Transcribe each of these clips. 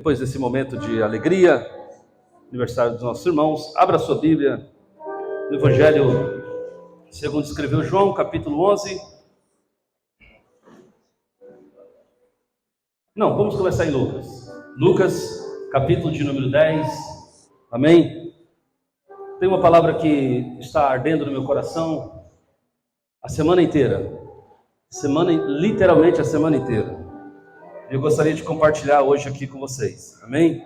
Depois desse momento de alegria, aniversário dos nossos irmãos, abra sua Bíblia no Evangelho segundo escreveu João, capítulo 11. Não, vamos começar em Lucas. Lucas, capítulo de número 10. Amém? Tem uma palavra que está ardendo no meu coração a semana inteira. Literalmente a semana inteira. Eu gostaria de compartilhar hoje aqui com vocês. Amém?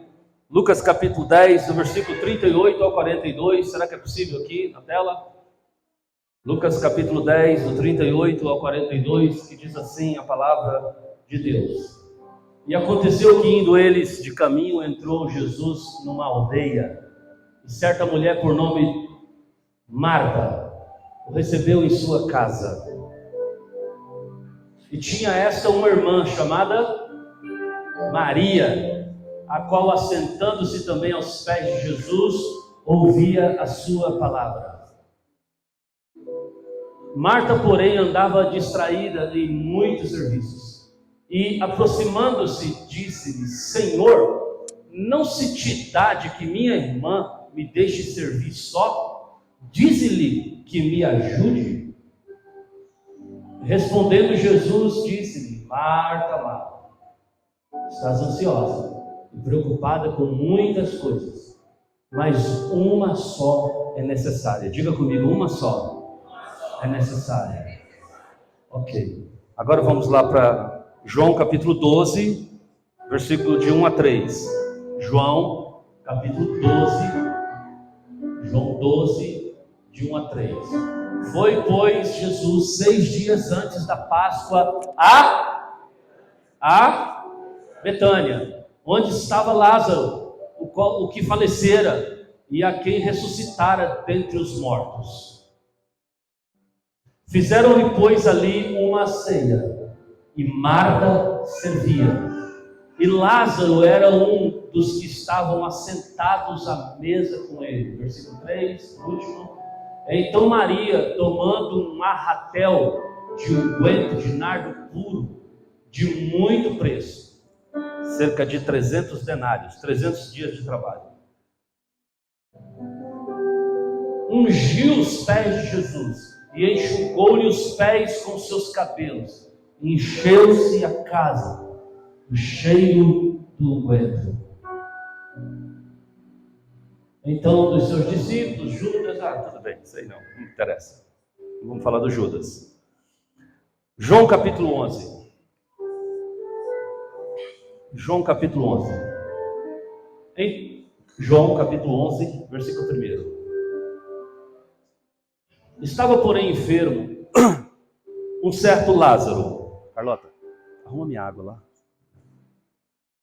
Lucas capítulo 10, do versículo 38 ao 42. Será que é possível aqui na tela? Lucas capítulo 10, do 38 ao 42, que diz assim a palavra de Deus. E aconteceu que indo eles de caminho, entrou Jesus numa aldeia. E certa mulher por nome Marta o recebeu em sua casa. E tinha esta uma irmã chamada Maria, a qual, assentando-se também aos pés de Jesus, ouvia a sua palavra. Marta, porém, andava distraída em muitos serviços. E, aproximando-se, disse-lhe: Senhor, não se te dá de que minha irmã me deixe servir só? Dize-lhe que me ajude. Respondendo Jesus, disse-lhe: Marta, Marta, estás ansiosa e preocupada com muitas coisas, mas uma só é necessária. Diga comigo, uma só é necessária. Ok. Agora vamos lá para João capítulo 12, versículo de 1 a 3. João capítulo 12, João 12, de 1 a 3. Foi, pois, Jesus 6 dias antes da Páscoa a Betânia, onde estava Lázaro, o que falecera e a quem ressuscitara dentre os mortos. Fizeram-lhe, pois, ali uma ceia, e Marta servia. E Lázaro era um dos que estavam assentados à mesa com ele. Versículo 3, último. Então Maria, tomando um arratel de unguento de nardo puro, de muito preço, cerca de 300 denários, 300 dias de trabalho, ungiu os pés de Jesus e enxugou-lhe os pés com seus cabelos. Encheu-se a casa do cheiro do unguento. Então, um dos seus discípulos, Judas, tudo bem, isso aí não me interessa. Vamos falar do Judas. João capítulo 11. João capítulo 11. Em João capítulo 11, versículo 1. Estava, porém, enfermo um certo Lázaro. Carlota, arruma minha água lá.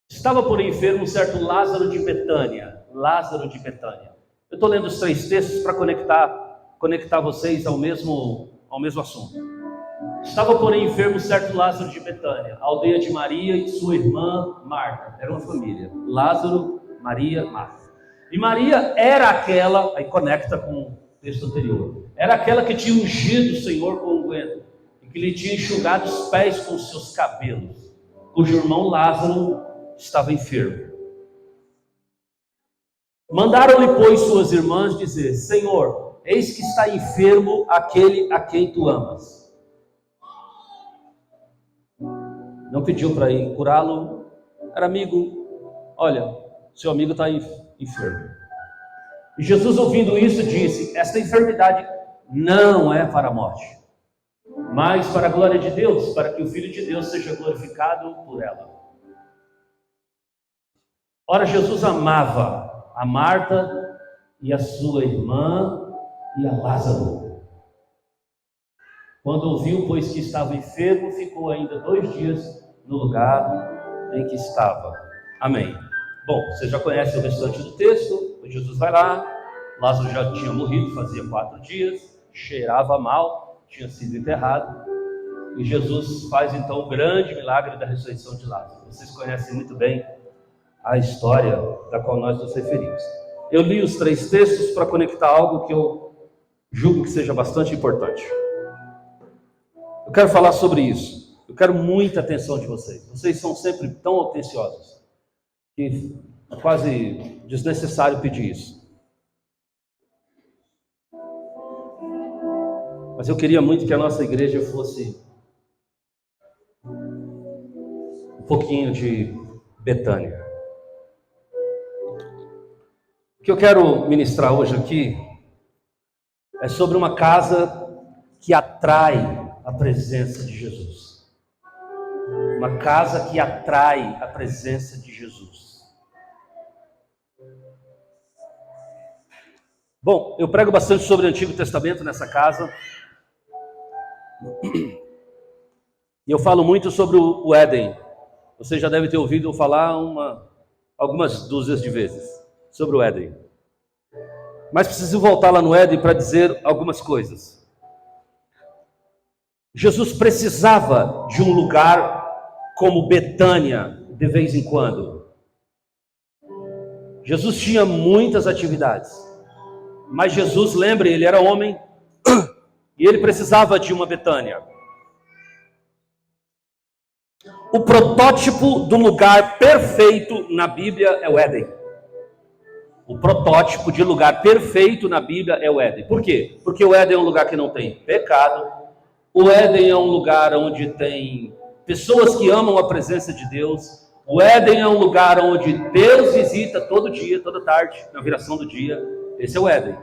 Estava, porém, enfermo um certo Lázaro de Betânia. Lázaro de Betânia. Eu estou lendo os 3 textos para conectar vocês ao mesmo assunto. Estava, porém, enfermo um certo Lázaro de Betânia, aldeia de Maria e sua irmã Marta. Era uma família. Lázaro, Maria, Marta. E Maria era aquela, aí conecta com o texto anterior, era aquela que tinha ungido o Senhor com unguento e que lhe tinha enxugado os pés com os seus cabelos, cujo irmão Lázaro estava enfermo. Mandaram-lhe, pois, suas irmãs dizer: Senhor, eis que está enfermo aquele a quem tu amas. Não pediu para ir curá-lo, era amigo. Olha, seu amigo está enfermo. E Jesus, ouvindo isso, disse: esta enfermidade não é para a morte, mas para a glória de Deus, para que o Filho de Deus seja glorificado por ela. Ora, Jesus amava a Marta e a sua irmã e a Lázaro. Quando ouviu, pois, que estava enfermo, ficou ainda 2 dias no lugar em que estava. Amém. Bom, você já conhece o restante do texto. Jesus vai lá, Lázaro já tinha morrido, fazia 4 dias, cheirava mal, tinha sido enterrado, e Jesus faz então o grande milagre da ressurreição de Lázaro. Vocês conhecem muito bem a história da qual nós nos referimos. Eu li os 3 textos para conectar algo que eu julgo que seja bastante importante. Eu quero falar sobre isso. Eu quero muita atenção de vocês. Vocês são sempre tão atenciosos. que é quase desnecessário pedir isso. Mas eu queria muito que a nossa igreja fosse um pouquinho de Betânia. O que eu quero ministrar hoje aqui é sobre uma casa que atrai a presença de Jesus. Uma casa que atrai a presença de Jesus. Bom, eu prego bastante sobre o Antigo Testamento nessa casa. E eu falo muito sobre o Éden. Você já deve ter ouvido eu falar algumas dúzias de vezes sobre o Éden. Mas preciso voltar lá no Éden para dizer algumas coisas. Jesus precisava de um lugar como Betânia de vez em quando. Jesus tinha muitas atividades. Mas Jesus, lembre, ele era homem e ele precisava de uma Betânia. O protótipo do lugar perfeito na Bíblia é o Éden. O protótipo de lugar perfeito na Bíblia é o Éden. Por quê? Porque o Éden é um lugar que não tem pecado. O Éden é um lugar onde tem pessoas que amam a presença de Deus. O Éden é um lugar onde Deus visita todo dia, toda tarde, na viração do dia. Esse é o Éden.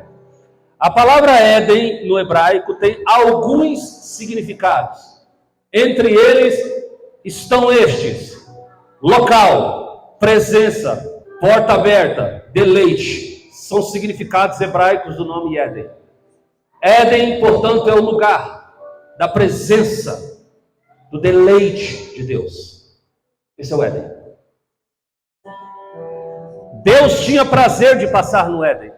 A palavra Éden, no hebraico, tem alguns significados. Entre eles estão estes: local, presença, porta aberta, deleite. São significados hebraicos do nome Éden. Éden, portanto, é o lugar da presença, do deleite de Deus. Esse é o Éden. Deus tinha prazer de passar no Éden.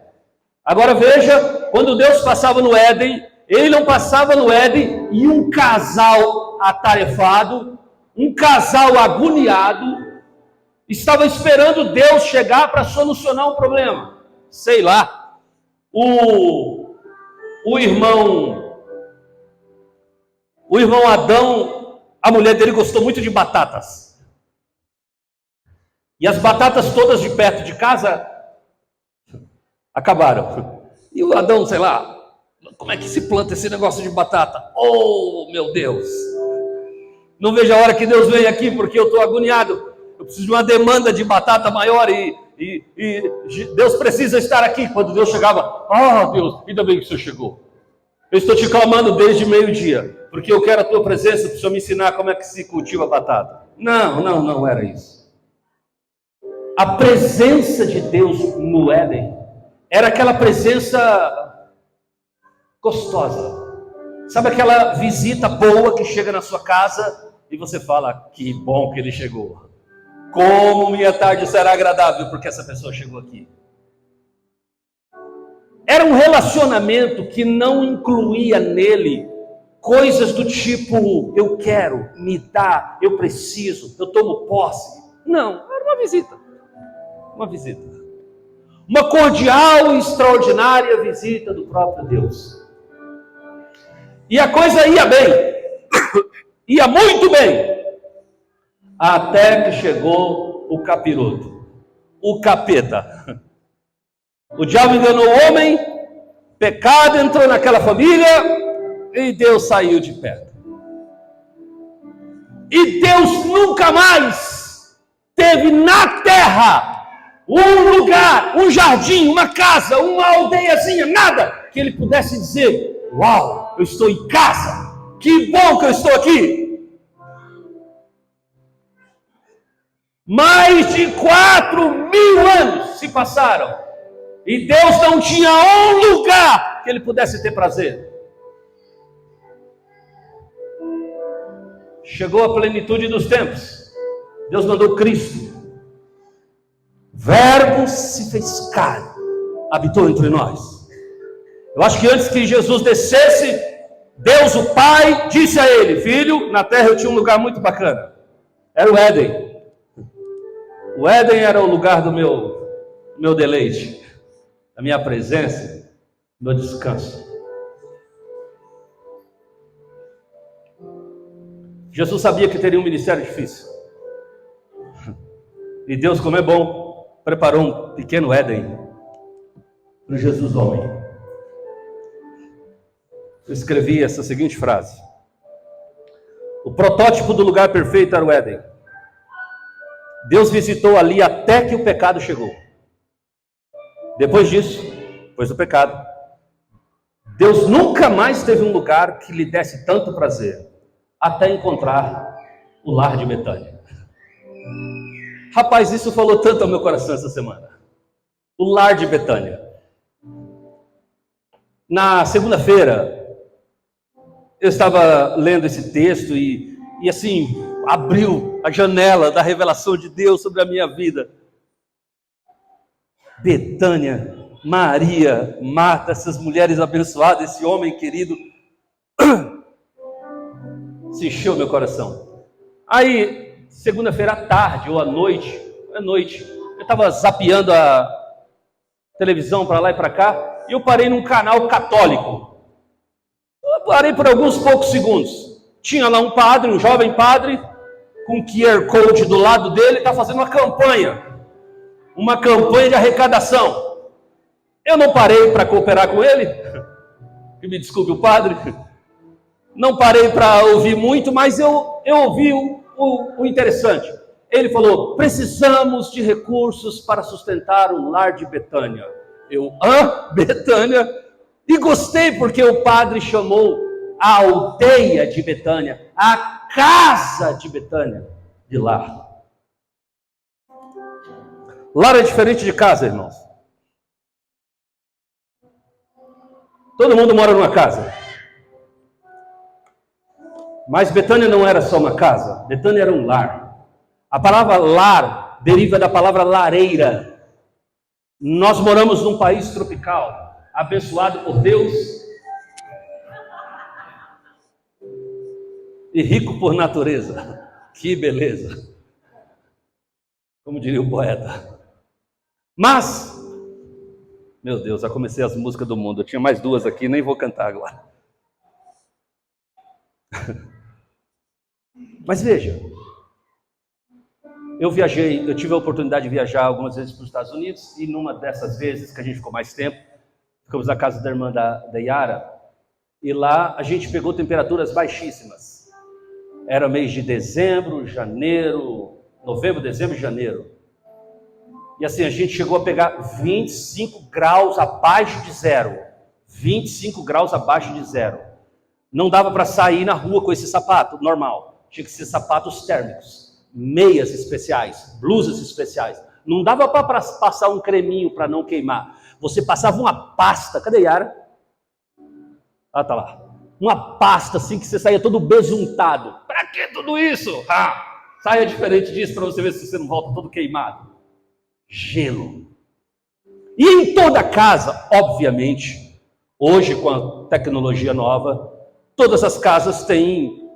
Agora veja, quando Deus passava no Éden, ele não passava no Éden e um casal atarefado, um casal agoniado, estava esperando Deus chegar para solucionar um problema. Sei lá, o irmão Adão, a mulher dele gostou muito de batatas. E as batatas todas de perto de casa acabaram. E o Adão, sei lá, como é que se planta esse negócio de batata? Oh, meu Deus! Não vejo a hora que Deus venha aqui, porque eu estou agoniado. Eu preciso de uma demanda de batata maior e Deus precisa estar aqui. Quando Deus chegava, Deus, ainda bem que o Senhor chegou. Eu estou te clamando desde meio-dia, porque eu quero a tua presença para o Senhor me ensinar como é que se cultiva batata. Não era isso. A presença de Deus no Éden era aquela presença gostosa. Sabe aquela visita boa que chega na sua casa e você fala, que bom que ele chegou. Como minha tarde será agradável porque essa pessoa chegou aqui. Era um relacionamento que não incluía nele coisas do tipo, eu quero, me dá, eu preciso, eu tomo posse. Não, era uma visita. Uma visita. Uma cordial e extraordinária visita do próprio Deus. E a coisa ia bem. Ia muito bem. Até que chegou o capiroto. O capeta. O diabo enganou o homem, pecado entrou naquela família e Deus saiu de perto. E Deus nunca mais teve na terra um lugar, um jardim, uma casa, uma aldeiazinha, nada que ele pudesse dizer, uau, eu estou em casa, que bom que eu estou aqui. Mais de 4.000 anos se passaram. E Deus não tinha um lugar que ele pudesse ter prazer. Chegou a plenitude dos tempos. Deus mandou Cristo. Verbo se fez carne, habitou entre nós. Eu acho que antes que Jesus descesse, Deus o Pai disse a ele, filho, na terra eu tinha um lugar muito bacana. Era o Éden. O Éden era o lugar do meu deleite, da minha presença, do meu descanso. Jesus sabia que teria um ministério difícil. E Deus, como é bom, preparou um pequeno Éden para o Jesus homem. Eu escrevi essa seguinte frase: o protótipo do lugar perfeito era o Éden. Deus visitou ali até que o pecado chegou. Depois disso, depois do pecado, Deus nunca mais teve um lugar que lhe desse tanto prazer, até encontrar o lar de Betânia. Rapaz, isso falou tanto ao meu coração essa semana. O lar de Betânia. Na segunda-feira, eu estava lendo esse texto e assim, abriu a janela da revelação de Deus sobre a minha vida. Betânia, Maria, Marta, essas mulheres abençoadas, esse homem querido, se encheu meu coração. Aí, segunda-feira à tarde ou à noite, eu estava zapeando a televisão para lá e para cá, e eu parei num canal católico. Eu parei por alguns poucos segundos. Tinha lá um padre, um jovem padre, com um QR Code do lado dele, está fazendo uma campanha de arrecadação. Eu não parei para cooperar com ele, que me desculpe o padre, não parei para ouvir muito, mas eu ouvi o interessante. Ele falou: precisamos de recursos para sustentar o lar de Betânia. Eu, Betânia? E gostei porque o padre chamou a aldeia de Betânia, a casa de Betânia, de lar. Lar é diferente de casa, irmãos. Todo mundo mora numa casa. Mas Betânia não era só uma casa, Betânia era um lar. A palavra lar deriva da palavra lareira. Nós moramos num país tropical, abençoado por Deus e rico por natureza. Que beleza! Como diria o poeta. Mas, meu Deus, já comecei as músicas do mundo. Eu tinha mais duas aqui, nem vou cantar agora. Mas veja, eu tive a oportunidade de viajar algumas vezes para os Estados Unidos, e numa dessas vezes que a gente ficou mais tempo, ficamos na casa da irmã da Yara, e lá a gente pegou temperaturas baixíssimas. Era mês de dezembro, janeiro, novembro, dezembro e janeiro. E assim, a gente chegou a pegar 25 graus abaixo de zero. 25 graus abaixo de zero. Não dava para sair na rua com esse sapato normal. Tinha que ser sapatos térmicos, meias especiais, blusas especiais. Não dava para passar um creminho para não queimar. Você passava uma pasta. Cadê Yara? Ah, tá lá. Uma pasta assim que você saía todo besuntado. Para que tudo isso? Saia diferente disso para você ver se você não volta todo queimado. Gelo. E em toda casa, obviamente, hoje com a tecnologia nova, todas as casas têm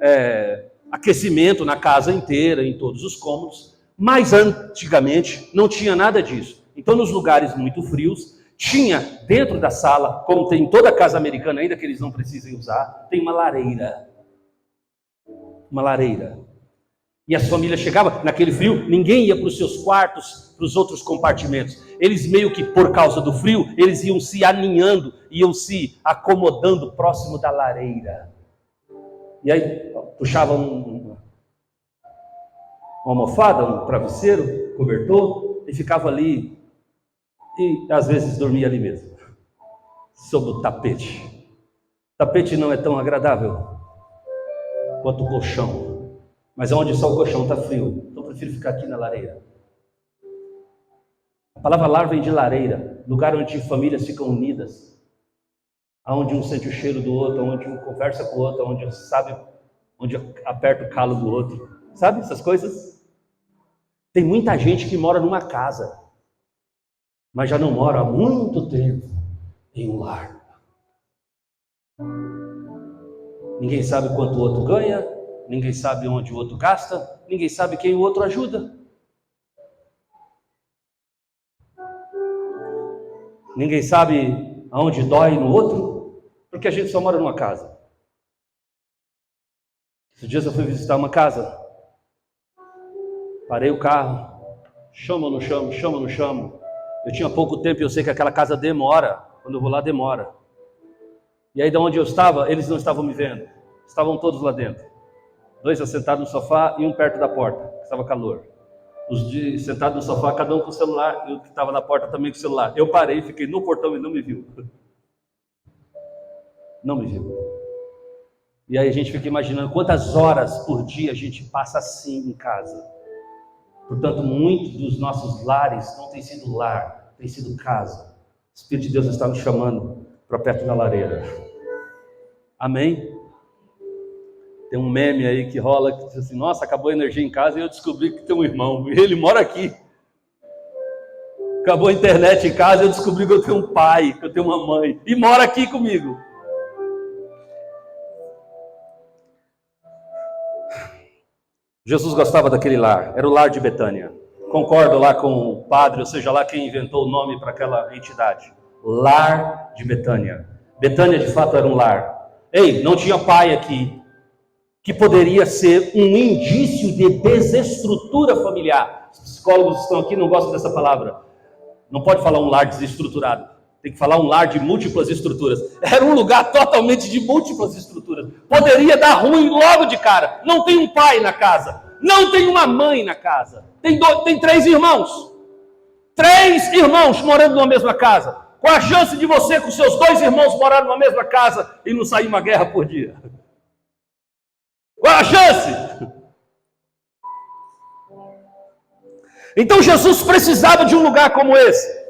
aquecimento na casa inteira, em todos os cômodos, mas antigamente não tinha nada disso. Então, nos lugares muito frios, tinha dentro da sala, como tem em toda casa americana, ainda que eles não precisem usar, tem uma lareira. Uma lareira. E as famílias chegavam, naquele frio, ninguém ia para os seus quartos, para os outros compartimentos. Eles meio que, por causa do frio, eles iam se aninhando, iam se acomodando próximo da lareira. E aí, puxavam uma almofada, um travesseiro, cobertor, e ficava ali, e às vezes dormia ali mesmo, sob o tapete. O tapete não é tão agradável quanto o colchão. Mas onde só o colchão está frio, então eu prefiro ficar aqui na lareira. A palavra lar vem de lareira, lugar onde famílias ficam unidas, onde um sente o cheiro do outro, onde um conversa com o outro, onde sabe, onde aperta o calo do outro. Sabe essas coisas? Tem muita gente que mora numa casa, mas já não mora há muito tempo em um lar. Ninguém sabe quanto o outro ganha, ninguém sabe onde o outro gasta, ninguém sabe quem o outro ajuda. Ninguém sabe aonde dói no outro, porque a gente só mora numa casa. Esses dias eu fui visitar uma casa, parei o carro, Chamo ou não chamo, chamo ou não chamo. Eu tinha pouco tempo e eu sei que aquela casa demora. Quando eu vou lá, demora. E aí, de onde eu estava, eles não estavam me vendo. Estavam todos lá dentro. 2 assentados no sofá e um perto da porta, que estava calor. Os de sentados no sofá, cada um com o celular, e o que estava na porta também com o celular. Eu parei, fiquei no portão e não me viu. Não me viu. E aí a gente fica imaginando quantas horas por dia a gente passa assim em casa. Portanto, muitos dos nossos lares não tem sido lar, tem sido casa. O Espírito de Deus está nos chamando para perto da lareira. Amém? Tem um meme aí que rola, que diz assim, nossa, acabou a energia em casa e eu descobri que tem um irmão, e ele mora aqui. Acabou a internet em casa e eu descobri que eu tenho um pai, que eu tenho uma mãe, e mora aqui comigo. Jesus gostava daquele lar, era o lar de Betânia. Concordo lá com o padre, ou seja, lá quem inventou o nome para aquela entidade. Lar de Betânia. Betânia de fato era um lar. Ei, não tinha pai aqui, que poderia ser um indício de desestrutura familiar. Os psicólogos estão aqui, não gostam dessa palavra. Não pode falar um lar desestruturado. Tem que falar um lar de múltiplas estruturas. Era um lugar totalmente de múltiplas estruturas. Poderia dar ruim logo de cara. Não tem um pai na casa. Não tem uma mãe na casa. Tem 3 irmãos. 3 irmãos morando numa mesma casa. Qual a chance de você com seus 2 irmãos morarem numa mesma casa e não sair uma guerra por dia? Qual a chance? Então Jesus precisava de um lugar como esse.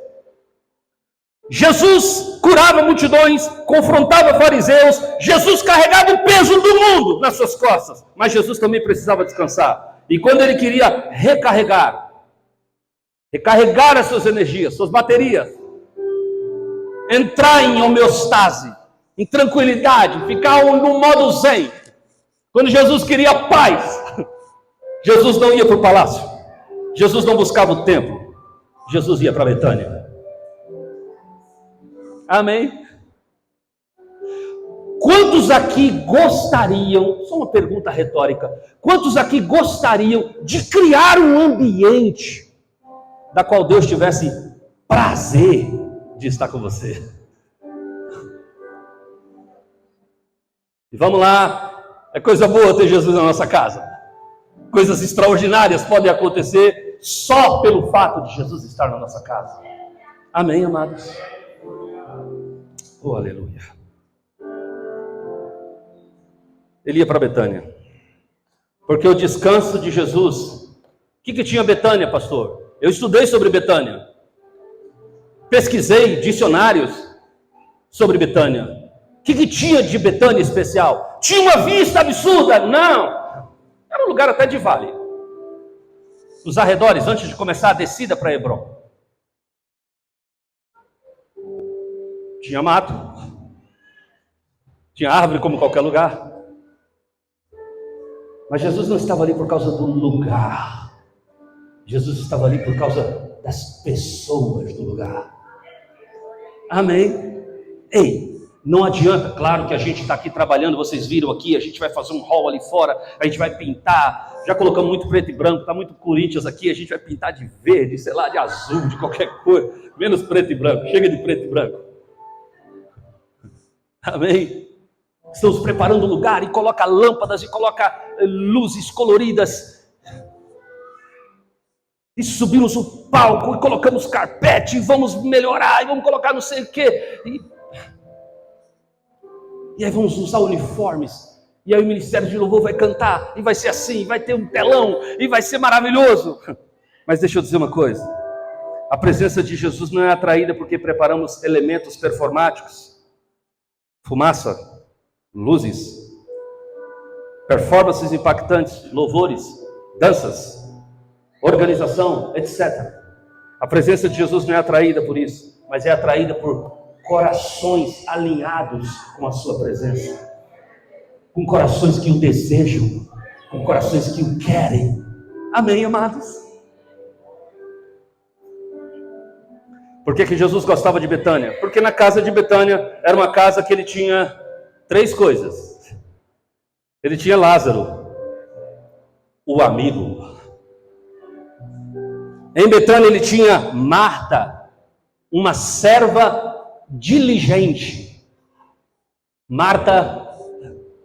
Jesus curava multidões, confrontava fariseus, Jesus carregava o peso do mundo nas suas costas, mas Jesus também precisava descansar. E quando ele queria recarregar as suas energias, suas baterias, entrar em homeostase, em tranquilidade, ficar no modo zen. Quando Jesus queria paz, Jesus não ia para o palácio, Jesus não buscava o templo, Jesus ia para Betânia. Amém? Quantos aqui gostariam, só uma pergunta retórica, quantos aqui gostariam de criar um ambiente da qual Deus tivesse prazer de estar com você? E vamos lá, é coisa boa ter Jesus na nossa casa. Coisas extraordinárias podem acontecer só pelo fato de Jesus estar na nossa casa. Amém, amados? Oh, aleluia. Ele ia para Betânia, porque o descanso de Jesus. O que tinha Betânia, pastor? Eu estudei sobre Betânia, pesquisei dicionários sobre Betânia. O que tinha de Betânia especial? Tinha uma vista absurda? Não, era um lugar até de vale. Os arredores, antes de começar a descida para Hebrom, tinha mato, tinha árvore como qualquer lugar. Mas Jesus não estava ali por causa do lugar. Jesus estava ali por causa das pessoas do lugar. Amém? Ei, não adianta, claro que a gente está aqui trabalhando, vocês viram aqui, a gente vai fazer um hall ali fora, a gente vai pintar, já colocamos muito preto e branco, está muito Corinthians aqui, a gente vai pintar de verde, sei lá, de azul, de qualquer cor, menos preto e branco, chega de preto e branco. Amém? Estamos preparando o lugar e coloca lâmpadas e coloca luzes coloridas. E subimos o palco e colocamos carpete e vamos melhorar e vamos colocar não sei o quê. E aí vamos usar uniformes. E aí o Ministério de Louvor vai cantar e vai ser assim, vai ter um telão e vai ser maravilhoso. Mas deixa eu dizer uma coisa. A presença de Jesus não é atraída porque preparamos elementos performáticos. Fumaça, luzes, performances impactantes, louvores, danças, organização, etc. A presença de Jesus não é atraída por isso, mas é atraída por corações alinhados com a sua presença, com corações que o desejam, com corações que o querem. Amém, amados? Por que Jesus gostava de Betânia? Porque na casa de Betânia era uma casa que ele tinha 3 coisas. Ele tinha Lázaro, o amigo. Em Betânia ele tinha Marta, uma serva diligente. Marta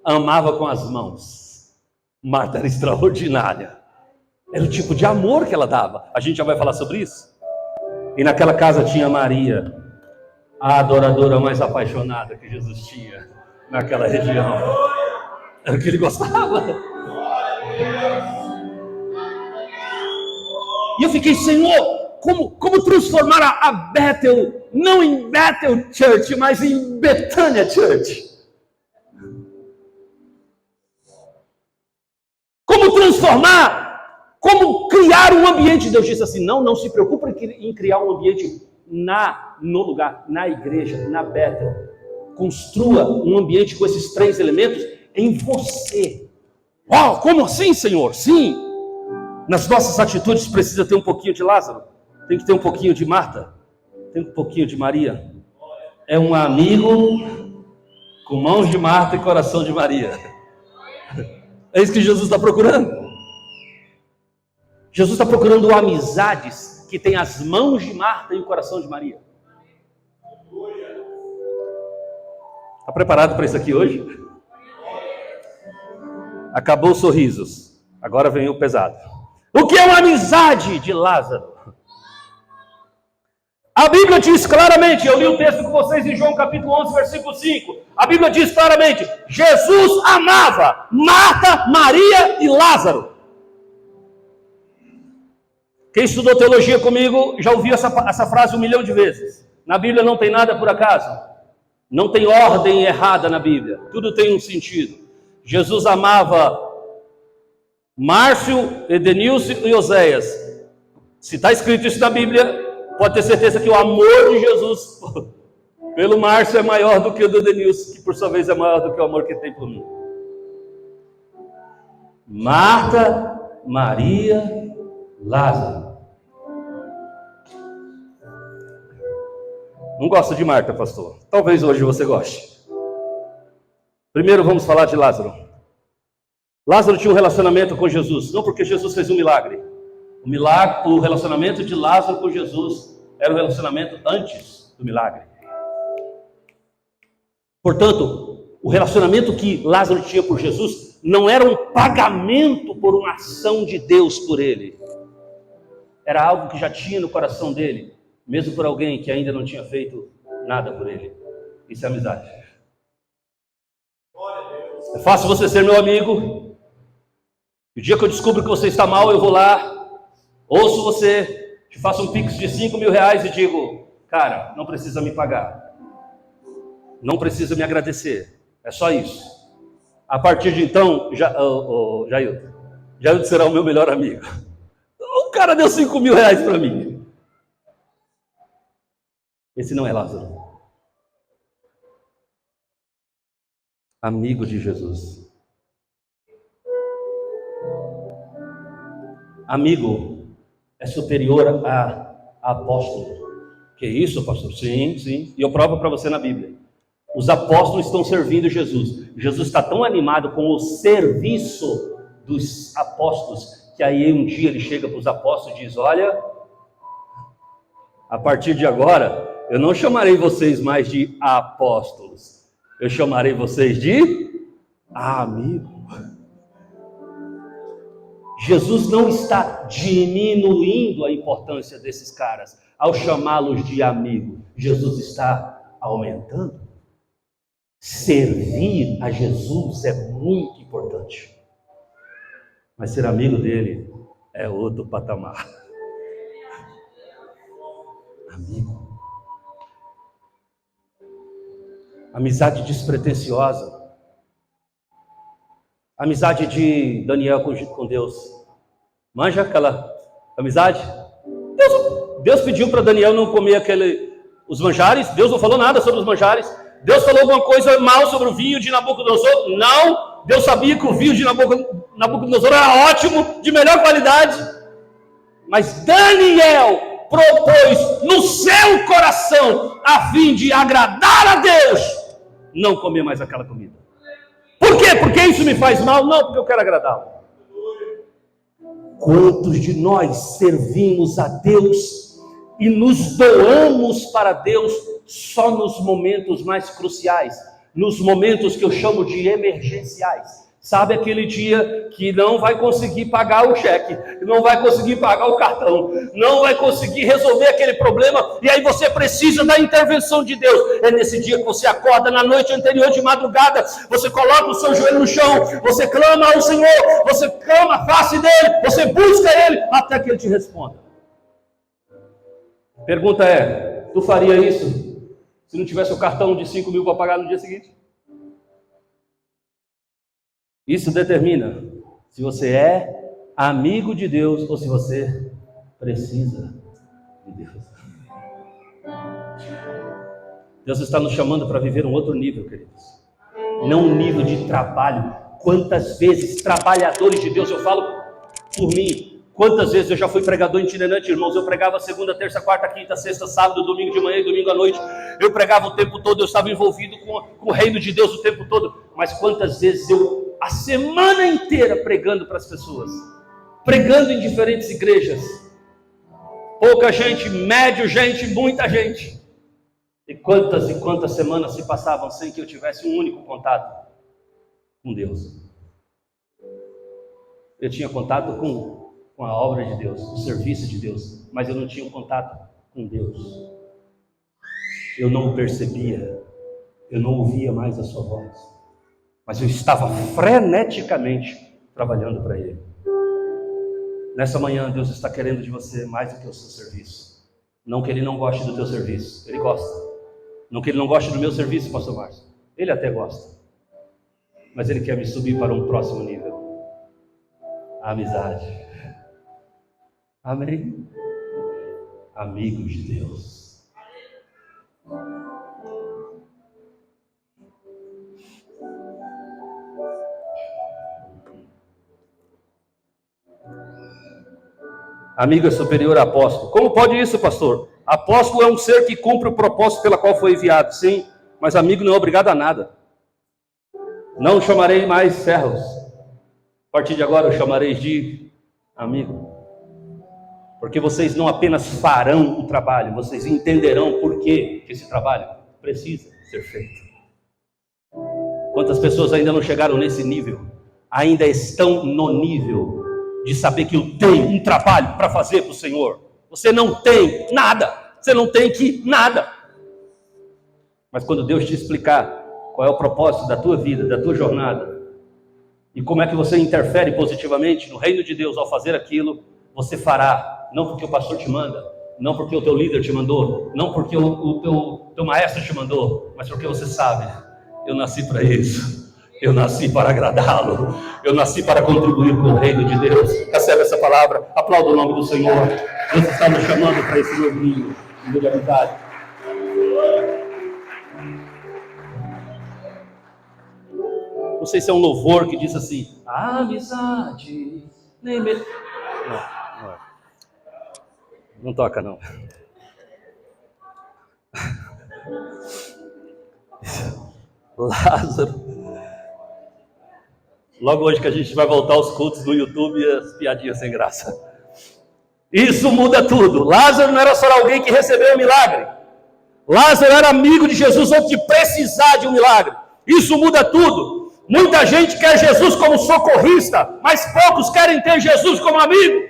amava com as mãos. Marta era extraordinária. Era o tipo de amor que ela dava. A gente já vai falar sobre isso. E naquela casa tinha Maria, a adoradora mais apaixonada que Jesus tinha naquela região. Era o que ele gostava. E eu fiquei, Senhor, como transformar a Bethel, não em Bethel Church, mas em Betânia Church? Como transformar, como criar um ambiente? Deus disse assim, não se preocupe em criar um ambiente no lugar, na igreja, na Bethel. Construa um ambiente com esses 3 elementos em você. Uau, como assim, Senhor? Sim. Nas nossas atitudes precisa ter um pouquinho de Lázaro, tem que ter um pouquinho de Marta, tem um pouquinho de Maria. É um amigo com mãos de Marta e coração de Maria. É isso que Jesus está procurando. Jesus está procurando amizades que têm as mãos de Marta e o coração de Maria. Está preparado para isso aqui hoje? Acabou os sorrisos, agora vem o pesado. O que é uma amizade de Lázaro? A Bíblia diz claramente, eu li o texto com vocês em João capítulo 11, versículo 5. A Bíblia diz claramente, Jesus amava Marta, Maria e Lázaro. Quem estudou teologia comigo já ouviu essa frase 1 milhão de vezes. Na Bíblia não tem nada por acaso. Não tem ordem errada na Bíblia. Tudo tem um sentido. Jesus amava Márcio, Edenilson e Oséias. Se está escrito isso na Bíblia, pode ter certeza que o amor de Jesus pelo Márcio é maior do que o do Edenilson, que por sua vez é maior do que o amor que tem por mim. Marta, Maria, Lázaro. Não gosto de Marta, pastor. Talvez hoje você goste. Primeiro vamos falar de Lázaro. Lázaro tinha um relacionamento com Jesus, não porque Jesus fez um milagre. O relacionamento de Lázaro com Jesus era um relacionamento antes do milagre. Portanto, o relacionamento que Lázaro tinha por Jesus não era um pagamento por uma ação de Deus por ele. Era algo que já tinha no coração dele, mesmo por alguém que ainda não tinha feito nada por ele. Isso é amizade. É fácil você ser meu amigo. O dia que eu descubro que você está mal, eu vou lá, ouço você, te faço um pix de 5 mil reais e digo, cara, não precisa me pagar. Não precisa me agradecer. É só isso. A partir de então, Jailton será o meu melhor amigo. O cara deu 5 mil reais para mim. Esse não é Lázaro. Amigo de Jesus. Amigo é superior a apóstolo. Que isso, pastor? Sim. E eu provo para você na Bíblia. Os apóstolos estão servindo Jesus. Jesus está tão animado com o serviço dos apóstolos, que aí um dia ele chega para os apóstolos e diz, olha, a partir de agora, eu não chamarei vocês mais de apóstolos. Eu chamarei vocês de amigo. Jesus não está diminuindo a importância desses caras ao chamá-los de amigo. Jesus está aumentando. Servir a Jesus é muito importante. Mas ser amigo dele é outro patamar. Amigo. Amizade despretensiosa. Amizade de Daniel com Deus. Manja aquela amizade? Deus pediu para Daniel não comer os manjares. Deus não falou nada sobre os manjares. Deus falou alguma coisa mal sobre o vinho de Nabucodonosor? Não. Deus sabia que o vinho de Nabucodonosor era ótimo, de melhor qualidade. Mas Daniel propôs no seu coração, a fim de agradar a Deus, não comer mais aquela comida. Por quê? Porque isso me faz mal? Não, porque eu quero agradá-lo. Quantos de nós servimos a Deus e nos doamos para Deus só nos momentos mais cruciais, nos momentos que eu chamo de emergenciais? Sabe aquele dia que não vai conseguir pagar o cheque, não vai conseguir pagar o cartão, não vai conseguir resolver aquele problema, e aí você precisa da intervenção de Deus. É nesse dia que você acorda na noite anterior de madrugada, você coloca o seu joelho no chão, você clama ao Senhor, você clama a face dele, você busca ele, até que ele te responda. Pergunta é, tu faria isso se não tivesse o cartão de 5 mil para pagar no dia seguinte? Isso determina se você é amigo de Deus ou se você precisa de Deus. Deus está nos chamando para viver um outro nível, queridos. Não um nível de trabalho. Quantas vezes, trabalhadores de Deus, eu falo por mim, quantas vezes eu já fui pregador itinerante, irmãos, eu pregava segunda, terça, quarta, quinta, sexta, sábado, domingo de manhã e domingo à noite, eu pregava o tempo todo, eu estava envolvido com o reino de Deus o tempo todo, mas quantas vezes eu, a semana inteira pregando para as pessoas, pregando em diferentes igrejas, pouca gente, médio gente, muita gente, e quantas semanas se passavam sem que eu tivesse um único contato com Deus. Eu tinha contato com a obra de Deus, o serviço de Deus, mas eu não tinha um contato com Deus. Eu não o percebia, eu não ouvia mais a sua voz, mas eu estava freneticamente trabalhando para Ele. Nessa manhã Deus está querendo de você mais do que o seu serviço. Não que Ele não goste do teu serviço, Ele gosta. Não que Ele não goste do meu serviço, pastor Márcio, Ele até gosta, mas Ele quer me subir para um próximo nível. A amizade. Amém? Amigos de Deus. Amigo é superior a apóstolo. Como pode isso, pastor? Apóstolo é um ser que cumpre o propósito pela qual foi enviado. Sim, mas amigo não é obrigado a nada. Não chamarei mais servos. A partir de agora eu chamarei de amigo. Porque vocês não apenas farão o trabalho, vocês entenderão por que esse trabalho precisa ser feito. Quantas pessoas ainda não chegaram nesse nível? Ainda estão no nível de saber que eu tenho um trabalho para fazer para o Senhor. Você não tem nada, você não tem que nada. Mas quando Deus te explicar qual é o propósito da tua vida, da tua jornada, e como é que você interfere positivamente no reino de Deus ao fazer aquilo, você fará, não porque o pastor te manda, não porque o teu líder te mandou, não porque o teu maestro te mandou, mas porque você sabe, eu nasci para isso. Eu nasci para agradá-lo. Eu nasci para contribuir com o reino de Deus. Recebe essa palavra. Aplauda o nome do Senhor. Deus está nos chamando para esse novo nível de amizade. Não sei se é um louvor que diz assim: a amizade nem me... Não. Não toca, não. Lázaro. Logo hoje que a gente vai voltar aos cultos no YouTube e as piadinhas sem graça. Isso muda tudo. Lázaro não era só alguém que recebeu um milagre. Lázaro era amigo de Jesus antes de precisar de um milagre. Isso muda tudo. Muita gente quer Jesus como socorrista, mas poucos querem ter Jesus como amigo.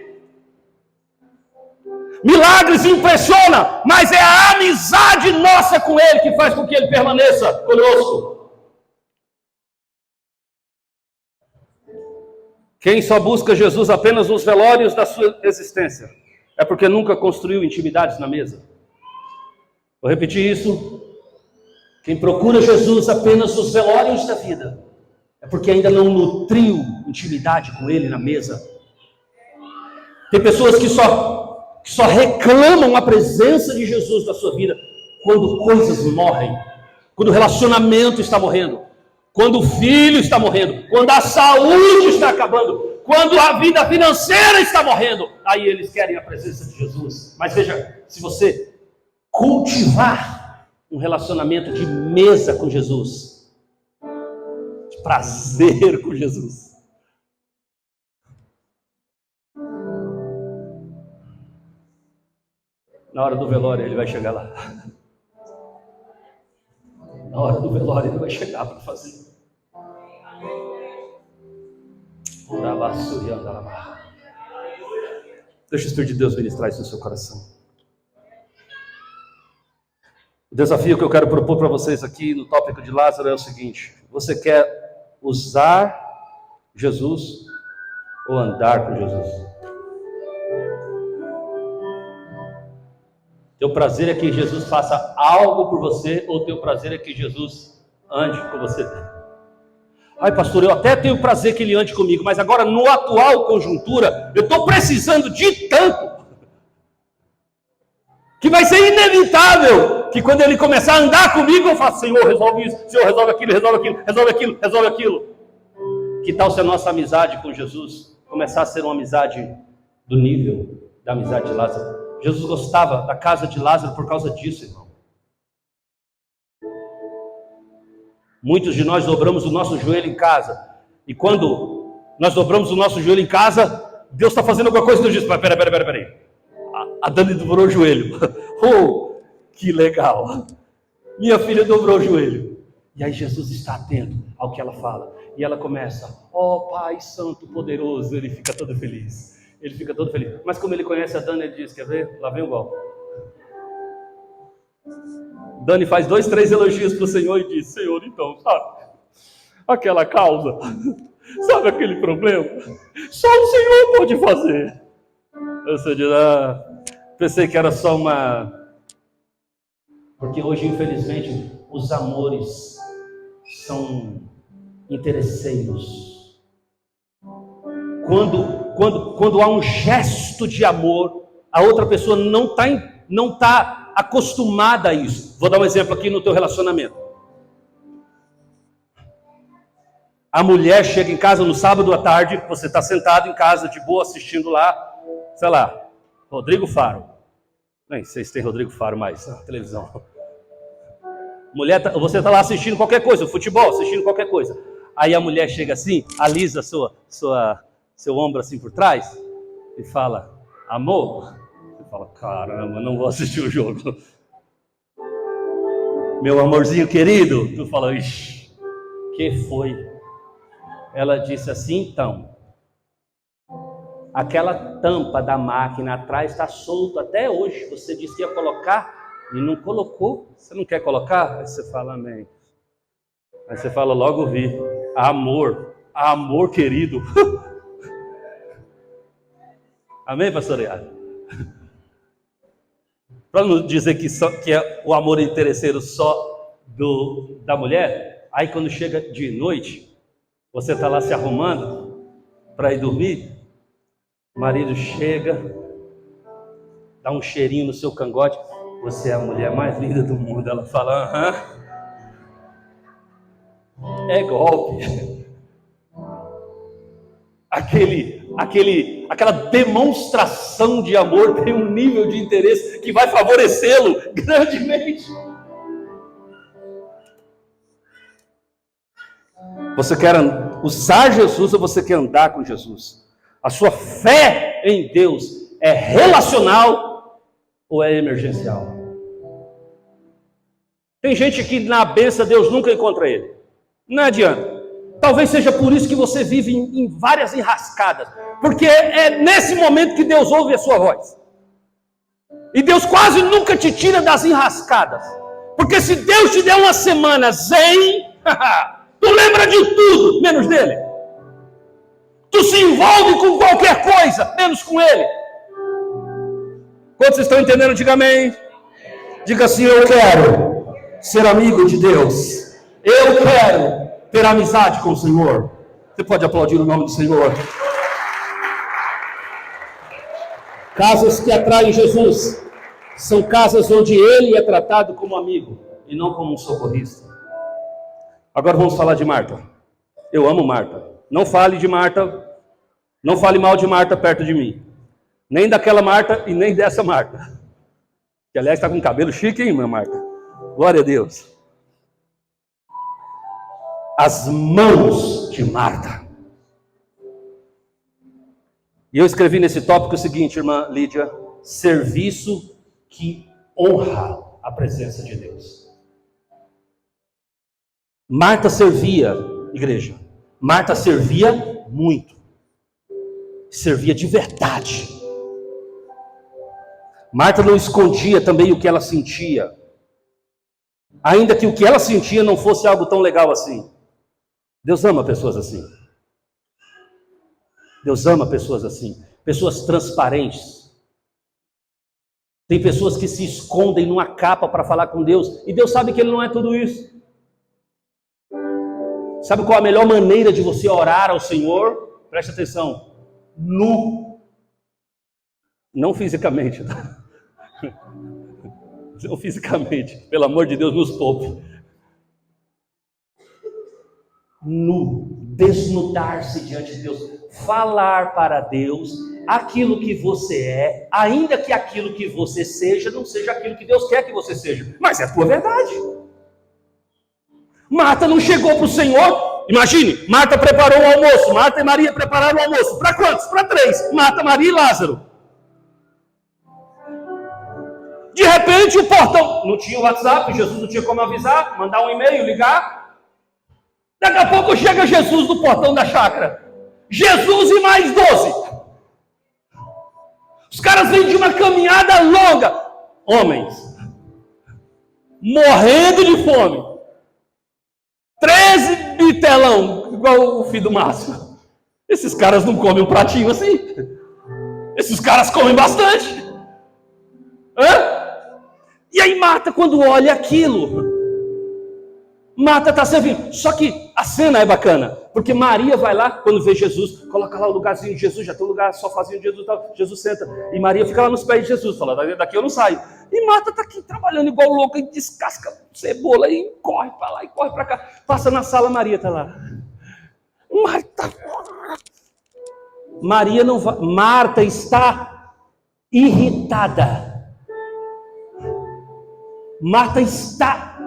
Milagres impressionam, mas é a amizade nossa com Ele que faz com que Ele permaneça conosco. Quem só busca Jesus apenas nos velórios da sua existência é porque nunca construiu intimidades na mesa. Vou repetir isso. Quem procura Jesus apenas nos velórios da vida é porque ainda não nutriu intimidade com Ele na mesa. Tem pessoas que só reclamam a presença de Jesus na sua vida quando coisas morrem, quando o relacionamento está morrendo, quando o filho está morrendo, quando a saúde está acabando, quando a vida financeira está morrendo, aí eles querem a presença de Jesus. Mas veja, se você cultivar um relacionamento de mesa com Jesus, de prazer com Jesus, Na hora do velório ele vai chegar lá. Na hora do velório ele vai chegar para fazer. Deixa o Espírito de Deus ministrar isso no seu coração. O desafio que eu quero propor para vocês aqui no tópico de Lázaro é o seguinte: você quer usar Jesus ou andar com Jesus? Teu prazer é que Jesus faça algo por você, ou teu prazer é que Jesus ande com você? Ai, pastor, eu até tenho prazer que ele ande comigo, mas agora, no atual conjuntura, eu estou precisando de tanto, que vai ser inevitável, que quando ele começar a andar comigo, eu faço: Senhor, resolve isso, Senhor, resolve aquilo, resolve aquilo, resolve aquilo, resolve aquilo. Que tal se a nossa amizade com Jesus começar a ser uma amizade do nível da amizade de Lázaro? Jesus gostava da casa de Lázaro por causa disso, irmão. Muitos de nós dobramos o nosso joelho em casa. E quando nós dobramos o nosso joelho em casa, Deus está fazendo alguma coisa e Deus diz: peraí. A Dani dobrou o joelho. Oh, que legal. Minha filha dobrou o joelho. E aí Jesus está atento ao que ela fala. E ela começa: ó Pai Santo Poderoso. Ele fica todo feliz. Ele fica todo feliz. Mas como ele conhece a Dani, ele diz: quer ver? Lá vem o golpe. Dani faz 2, 3 elogios para o Senhor e diz: Senhor, então, sabe? Aquela causa, sabe aquele problema? Só o Senhor pode fazer. Você diz: pensei que era só uma... Porque hoje, infelizmente, os amores são interesseiros. Quando há um gesto de amor, a outra pessoa não está acostumada a isso. Vou dar um exemplo aqui no teu relacionamento. A mulher chega em casa no sábado à tarde, você está sentado em casa de boa assistindo lá, sei lá, Rodrigo Faro. Nem sei se tem Rodrigo Faro mais na televisão. Você está lá assistindo qualquer coisa, futebol, assistindo qualquer coisa. Aí a mulher chega assim, alisa seu ombro assim por trás e fala: amor. Você fala: caramba, não vou assistir o jogo. Meu amorzinho querido. Tu fala: ixi, que foi? Ela disse assim: então, aquela tampa da máquina atrás está solta até hoje. Você disse que ia colocar e não colocou. Você não quer colocar? Aí você fala: amém. Aí você fala: logo vi. Amor querido. Amém, pastor Iado? Para não dizer que é o amor interesseiro só da mulher, aí quando chega de noite, você está lá se arrumando para ir dormir, o marido chega, dá um cheirinho no seu cangote: você é a mulher mais linda do mundo. Ela fala: aham. É golpe. Aquela demonstração de amor tem um nível de interesse que vai favorecê-lo grandemente. Você quer usar Jesus ou você quer andar com Jesus? A sua fé em Deus é relacional ou é emergencial? Tem gente que na bênção Deus nunca encontra ele. Não adianta. Talvez seja por isso que você vive em várias enrascadas. Porque é nesse momento que Deus ouve a sua voz. E Deus quase nunca te tira das enrascadas. Porque se Deus te der uma semana zen, tu lembra de tudo, menos dele. Tu se envolve com qualquer coisa, menos com ele. Quantos estão entendendo? Diga amém. Diga assim: eu quero ser amigo de Deus. Eu quero ter amizade com o Senhor. Você pode aplaudir o nome do Senhor. Casas que atraem Jesus são casas onde ele é tratado como amigo e não como um socorrista. Agora vamos falar de Marta. Eu amo Marta. Não fale de Marta, não fale mal de Marta perto de mim. Nem daquela Marta e nem dessa Marta. Que aliás está com cabelo chique, hein, minha Marta? Glória a Deus. As mãos de Marta. E eu escrevi nesse tópico o seguinte, irmã Lídia: serviço que honra a presença de Deus. Marta servia, igreja. Marta servia muito. Servia de verdade. Marta não escondia também o que ela sentia. Ainda que o que ela sentia não fosse algo tão legal assim. Deus ama pessoas assim. Deus ama pessoas assim. Pessoas transparentes. Tem pessoas que se escondem numa capa para falar com Deus. E Deus sabe que Ele não é tudo isso. Sabe qual a melhor maneira de você orar ao Senhor? Preste atenção. Nu. Não fisicamente, tá? Não fisicamente. Pelo amor de Deus, nos poupe. Nu. Desnudar-se diante de Deus. Falar para Deus aquilo que você é, ainda que aquilo que você seja não seja aquilo que Deus quer que você seja. Mas é a tua verdade. Marta não chegou para o Senhor. Imagine, Marta preparou o almoço. Marta e Maria prepararam o almoço. Para quantos? Para 3. Marta, Maria e Lázaro. De repente o portão, não tinha WhatsApp, Jesus não tinha como avisar, mandar um e-mail, ligar. Daqui a pouco chega Jesus no portão da chácara. Jesus e mais 12. Os caras vêm de uma caminhada longa. Homens. Morrendo de fome. 13 bitelão, igual o filho do Márcio. Esses caras não comem um pratinho assim. Esses caras comem bastante. Hã? E aí Marta, quando olha aquilo, Marta está servindo. Só que a cena é bacana, porque Maria vai lá, quando vê Jesus, coloca lá o lugarzinho de Jesus, já tem um lugar, sofazinho de Jesus, Jesus senta. E Maria fica lá nos pés de Jesus, fala, daqui eu não saio. E Marta está aqui trabalhando igual louca, e descasca cebola, e corre para lá, e corre para cá. Passa na sala, Maria está lá. Maria não vai, Marta está irritada. Marta está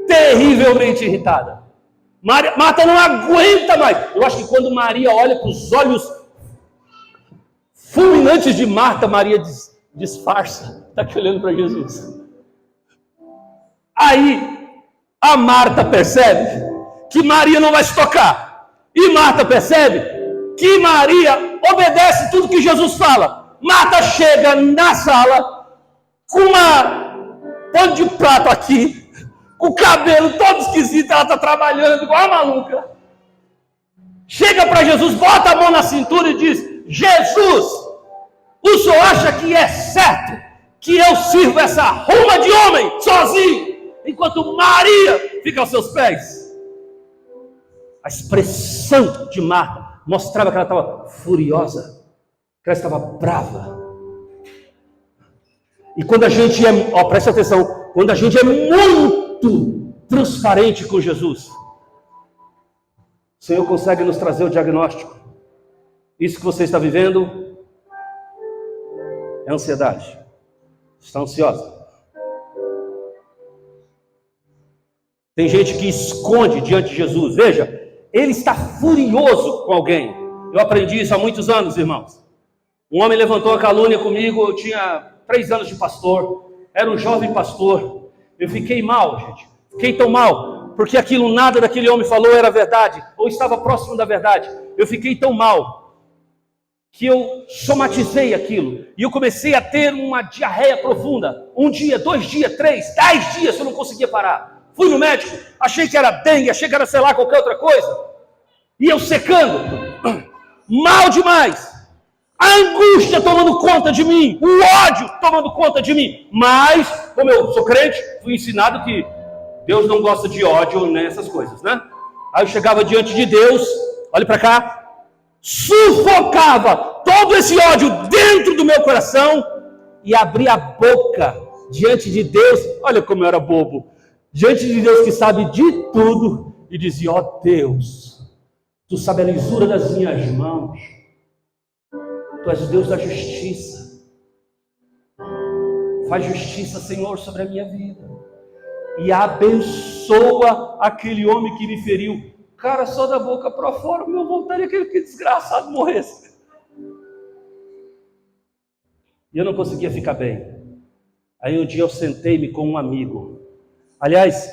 terrivelmente irritada. Marta não aguenta mais. Eu acho que quando Maria olha para os olhos fulminantes de Marta, Maria disfarça. Está aqui olhando para Jesus. Aí, a Marta percebe que Maria não vai se tocar. E Marta percebe que Maria obedece tudo que Jesus fala. Marta chega na sala com uma pano de prato aqui, com o cabelo todo esquisito, ela está trabalhando igual a maluca. Chega para Jesus, bota a mão na cintura e diz: Jesus, o senhor acha que é certo que eu sirva essa ruma de homem sozinho, enquanto Maria fica aos seus pés? A expressão de Marta mostrava que ela estava furiosa, que ela estava brava. E quando a gente é, preste atenção, quando a gente é muito transparente com Jesus, o Senhor consegue nos trazer o diagnóstico. Isso que você está vivendo é ansiedade. Está ansiosa. Tem gente que esconde diante de Jesus. Veja, ele está furioso com alguém. Eu aprendi isso há muitos anos, irmãos. Um homem levantou a calúnia comigo, eu tinha 3 anos de pastor, era um jovem pastor. Eu fiquei mal, gente. Fiquei tão mal, porque aquilo, nada daquele homem falou era verdade, ou estava próximo da verdade. Eu fiquei tão mal, que eu somatizei aquilo, e eu comecei a ter uma diarreia profunda. 1 dia, 2 dias, 3, 10 dias eu não conseguia parar. Fui no médico, achei que era dengue, achei que era sei lá qualquer outra coisa. E eu secando, mal demais. A angústia tomando conta de mim, o ódio tomando conta de mim. Mas, como eu sou crente, fui ensinado que Deus não gosta de ódio nessas coisas, né? Aí eu chegava diante de Deus, olha para cá, sufocava todo esse ódio dentro do meu coração e abria a boca diante de Deus. Olha como eu era bobo. Diante de Deus que sabe de tudo e dizia: ó Deus, tu sabe a lisura das minhas mãos. Tu és o Deus da justiça. Faz justiça, Senhor, sobre a minha vida. E abençoa aquele homem que me feriu. Cara, só da boca para fora, o meu vontade é que aquele desgraçado morresse. E eu não conseguia ficar bem. Aí um dia eu sentei-me com um amigo. Aliás,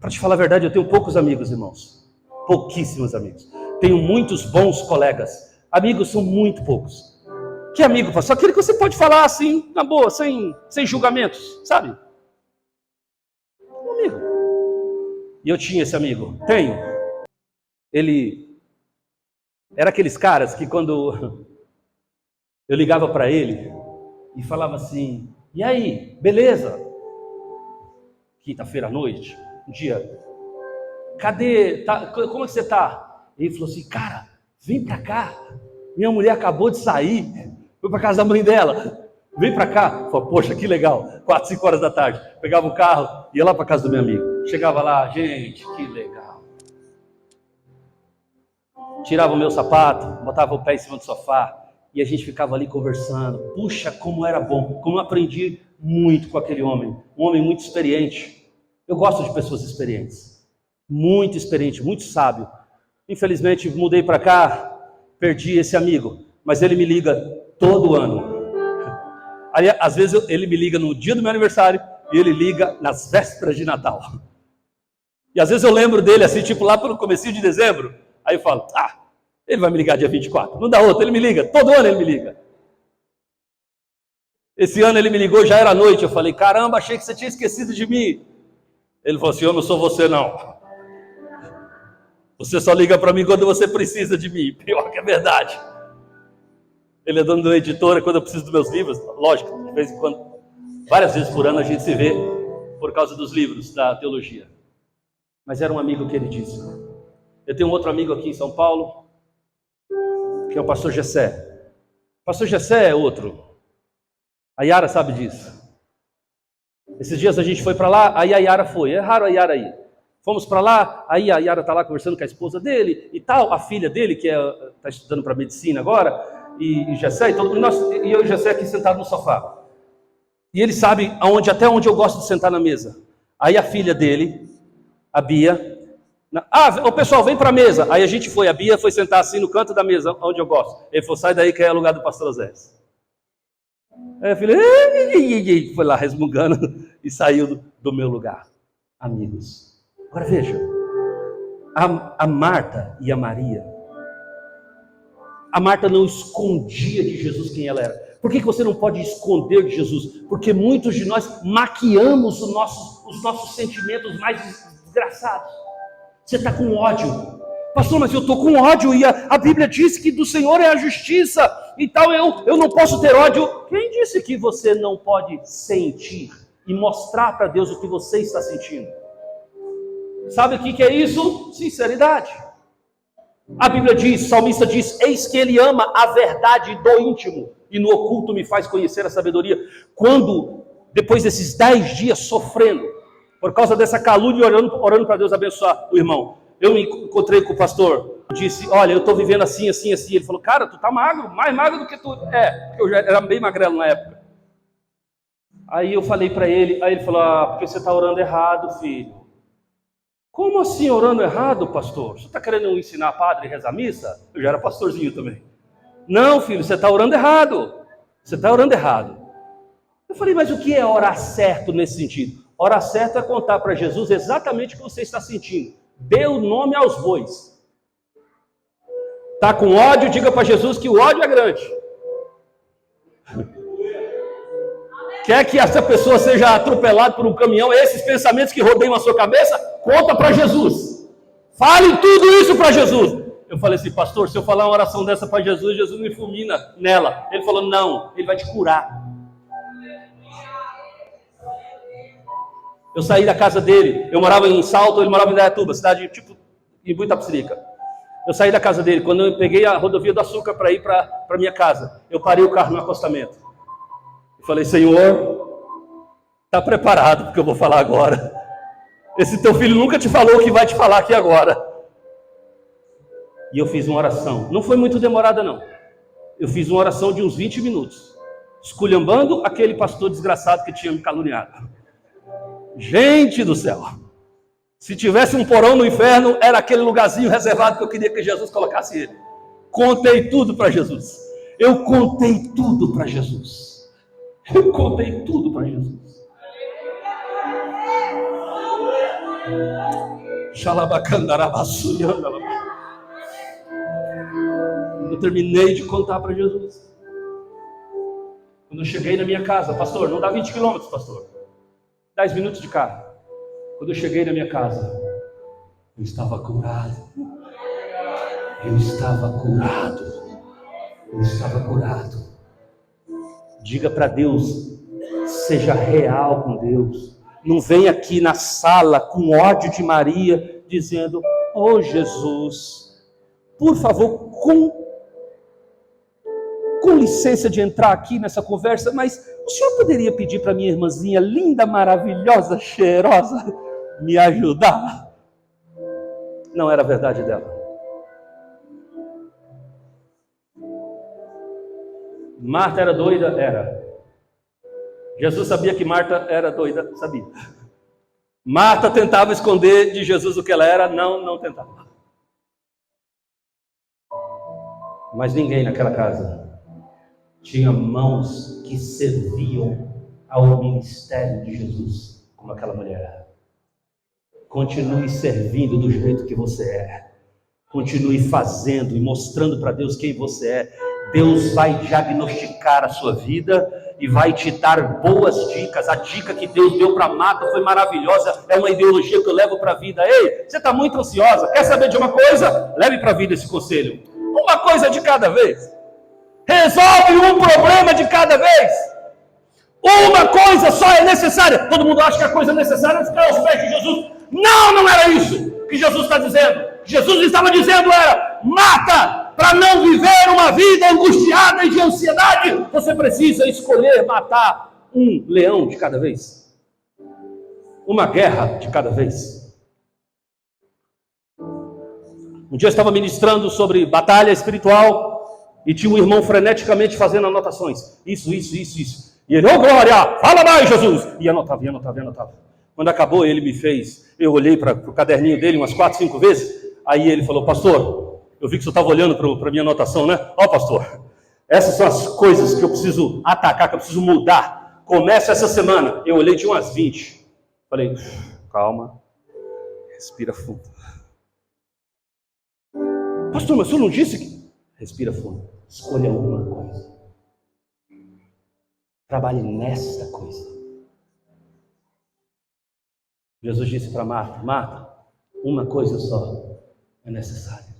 para te falar a verdade, eu tenho poucos amigos, irmãos. Pouquíssimos amigos. Tenho muitos bons colegas. Amigos são muito poucos. Que amigo, pastor? Aquele que você pode falar assim, na boa, sem julgamentos, sabe? Um amigo. E eu tinha esse amigo. Tenho. Ele era aqueles caras que quando eu ligava para ele e falava assim, e aí, beleza? Quinta-feira à noite, um dia, cadê, como é que você tá? Ele falou assim, cara, vem pra cá, minha mulher acabou de sair, foi pra casa da mãe dela, vem pra cá. Eu falei, poxa, que legal, 4, 5 horas da tarde, pegava o carro, ia lá pra casa do meu amigo, chegava lá, gente, que legal. Tirava o meu sapato, botava o pé em cima do sofá, e a gente ficava ali conversando. Puxa, como era bom, como eu aprendi muito com aquele homem, um homem muito experiente. Eu gosto de pessoas experientes, muito experiente, muito sábio. Infelizmente, mudei para cá, perdi esse amigo, mas ele me liga todo ano. Aí, às vezes ele me liga no dia do meu aniversário e ele liga nas vésperas de Natal. E às vezes eu lembro dele assim, tipo lá pelo comecinho de dezembro, aí eu falo, ele vai me ligar dia 24, não dá outro, ele me liga, todo ano ele me liga. Esse ano ele me ligou, já era noite, eu falei, caramba, achei que você tinha esquecido de mim. Ele falou assim, eu não sou você não. Você só liga para mim quando você precisa de mim, pior que é verdade. Ele é dono de uma editora, quando eu preciso dos meus livros, lógico, de vez em quando, várias vezes por ano a gente se vê por causa dos livros da teologia. Mas era um amigo queridíssimo. Eu tenho um outro amigo aqui em São Paulo, que é o pastor Gessé. O pastor Gessé é outro. A Yara sabe disso. Esses dias a gente foi para lá, aí a Yara foi. É raro a Yara ir. Fomos para lá, aí a Yara está lá conversando com a esposa dele e tal, a filha dele, que está estudando para medicina agora, e Gessé, e eu e o Gessé aqui sentado no sofá. E ele sabe até onde eu gosto de sentar na mesa. Aí a filha dele, a Bia, o pessoal vem para a mesa. Aí a gente foi, a Bia foi sentar assim no canto da mesa, onde eu gosto. Ele falou, sai daí que é o lugar do pastor Osés. Aí a filha foi lá resmungando e saiu do meu lugar. Amigos. Agora veja, a Marta e a Maria. A Marta não escondia de Jesus quem ela era. Por que você não pode esconder de Jesus? Porque muitos de nós maquiamos os nossos sentimentos mais desgraçados. Você está com ódio. Pastor, mas eu estou com ódio e a Bíblia diz que do Senhor é a justiça. Então eu não posso ter ódio. Quem disse que você não pode sentir e mostrar para Deus o que você está sentindo? Sabe o que é isso? Sinceridade. A Bíblia diz, o salmista diz, eis que ele ama a verdade do íntimo e no oculto me faz conhecer a sabedoria. Quando, depois desses 10 dias sofrendo, por causa dessa calúnia, orando para Deus abençoar o irmão, eu me encontrei com o pastor, disse, olha, eu estou vivendo assim, assim, assim. Ele falou, cara, tu tá magro, mais magro do que tu. Porque eu já era bem magrelo na época. Aí eu falei para ele, aí ele falou, porque você está orando errado, filho. Como assim orando errado, pastor? Você está querendo ensinar padre a rezar a missa? Eu já era pastorzinho também. Não, filho, você está orando errado. Você está orando errado. Eu falei, mas o que é orar certo nesse sentido? Orar certo é contar para Jesus exatamente o que você está sentindo. Dê o nome aos bois. Está com ódio, diga para Jesus que o ódio é grande. Quer que essa pessoa seja atropelada por um caminhão? Esses pensamentos que rodeiam a sua cabeça, conta para Jesus. Fale tudo isso para Jesus. Eu falei assim, pastor, se eu falar uma oração dessa para Jesus, Jesus me fulmina nela. Ele falou, não, ele vai te curar. Eu saí da casa dele, eu morava em Salto, ele morava em Dayatuba, cidade tipo em Buitapecerica. Eu saí da casa dele, quando eu peguei a rodovia do Açúcar para ir para minha casa, eu parei o carro no acostamento. Eu falei, Senhor, está preparado porque eu vou falar agora. Esse teu filho nunca te falou o que vai te falar aqui agora. E eu fiz uma oração, não foi muito demorada não. Eu fiz uma oração de uns 20 minutos, esculhambando aquele pastor desgraçado que tinha me caluniado. Gente do céu, se tivesse um porão no inferno, era aquele lugarzinho reservado que eu queria que Jesus colocasse ele. Contei tudo para Jesus. Eu contei tudo para Jesus. Eu contei tudo para Jesus. Eu terminei de contar para Jesus. Quando eu cheguei na minha casa, pastor, não dá 20 quilômetros, pastor. 10 minutos de carro. Quando eu cheguei na minha casa, eu estava curado. Eu estava curado. Eu estava curado. Diga para Deus, seja real com Deus. Não venha aqui na sala com ódio de Maria, dizendo, oh Jesus, por favor, com licença de entrar aqui nessa conversa, mas o senhor poderia pedir para minha irmãzinha linda, maravilhosa, cheirosa, me ajudar? Não era a verdade dela. Marta era doida? Era. Jesus sabia que Marta era doida? Sabia. Marta tentava esconder de Jesus o que ela era? Não tentava. Mas ninguém naquela casa tinha mãos que serviam ao ministério de Jesus, como aquela mulher. Continue servindo do jeito que você é. Continue fazendo e mostrando para Deus quem você é. Deus vai diagnosticar a sua vida e vai te dar boas dicas. A dica que Deus deu para Marta foi maravilhosa. É uma ideologia que eu levo para a vida. Ei, você está muito ansiosa. Quer saber de uma coisa? Leve para a vida esse conselho. Uma coisa de cada vez. Resolve um problema de cada vez. Uma coisa só é necessária. Todo mundo acha que a coisa necessária é ficar aos pés de Jesus. Não era isso que Jesus está dizendo. Jesus estava dizendo era, Marta, para não viver uma vida angustiada e de ansiedade, você precisa escolher matar um leão de cada vez. Uma guerra de cada vez. Um dia eu estava ministrando sobre batalha espiritual e tinha um irmão freneticamente fazendo anotações. Isso. E ele, glória, fala mais, Jesus. E anotava. Quando acabou, ele me fez, eu olhei para o caderninho dele umas 4, 5 vezes, aí ele falou, pastor, eu vi que você estava olhando para a minha anotação, né? Pastor, essas são as coisas que eu preciso atacar, que eu preciso mudar. Começa essa semana. Eu olhei de umas 20. Falei, calma, respira fundo. Pastor, mas o senhor não disse que... Respira fundo, escolha uma coisa. Trabalhe nesta coisa. Jesus disse para Marta, Marta, uma coisa só é necessária.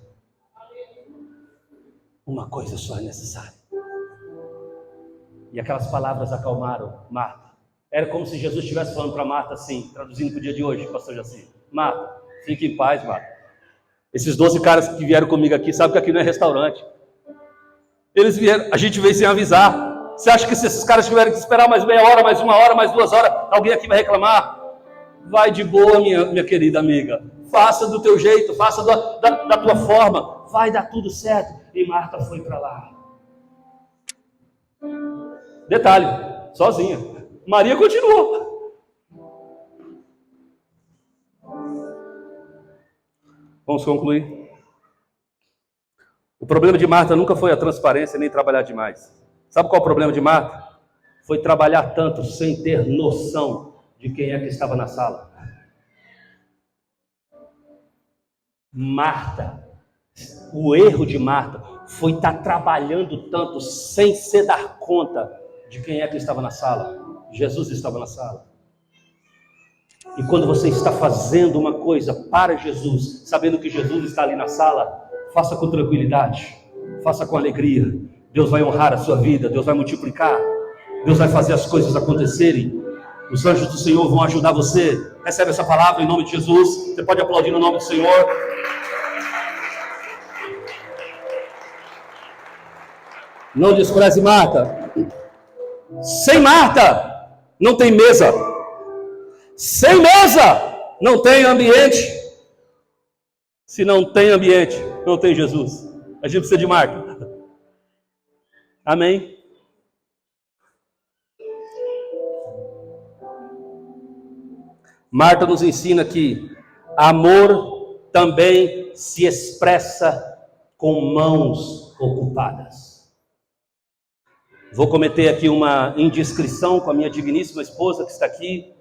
Uma coisa só é necessária. E aquelas palavras acalmaram Marta. Era como se Jesus estivesse falando para Marta assim, traduzindo para o dia de hoje, pastor Jaci. Marta, fique em paz, Marta. Esses 12 caras que vieram comigo aqui, sabem que aqui não é restaurante. Eles vieram, a gente veio sem avisar. Você acha que se esses caras tiverem que esperar mais meia hora, mais 1 hora, mais 2 horas, alguém aqui vai reclamar? Vai de boa, minha querida amiga. Faça do teu jeito, faça da tua forma. Vai dar tudo certo. E Marta foi para lá. Detalhe, sozinha. Maria continuou. Vamos concluir. O problema de Marta nunca foi a transparência nem trabalhar demais. Sabe qual é o problema de Marta? Foi trabalhar tanto sem ter noção de quem é que estava na sala. Marta, o erro de Marta foi estar trabalhando tanto sem se dar conta de quem é que estava na sala. Jesus estava na sala. E quando você está fazendo uma coisa para Jesus, sabendo que Jesus está ali na sala, faça com tranquilidade, faça com alegria. Deus vai honrar a sua vida, Deus vai multiplicar, Deus vai fazer as coisas acontecerem. Os anjos do Senhor vão ajudar você. Recebe essa palavra em nome de Jesus. Você pode aplaudir no nome do Senhor. Não despreze Marta. Sem Marta, não tem mesa. Sem mesa, não tem ambiente. Se não tem ambiente, não tem Jesus. A gente precisa de Marta. Amém? Marta nos ensina que amor também se expressa com mãos ocupadas. Vou cometer aqui uma indiscrição com a minha digníssima esposa que está aqui,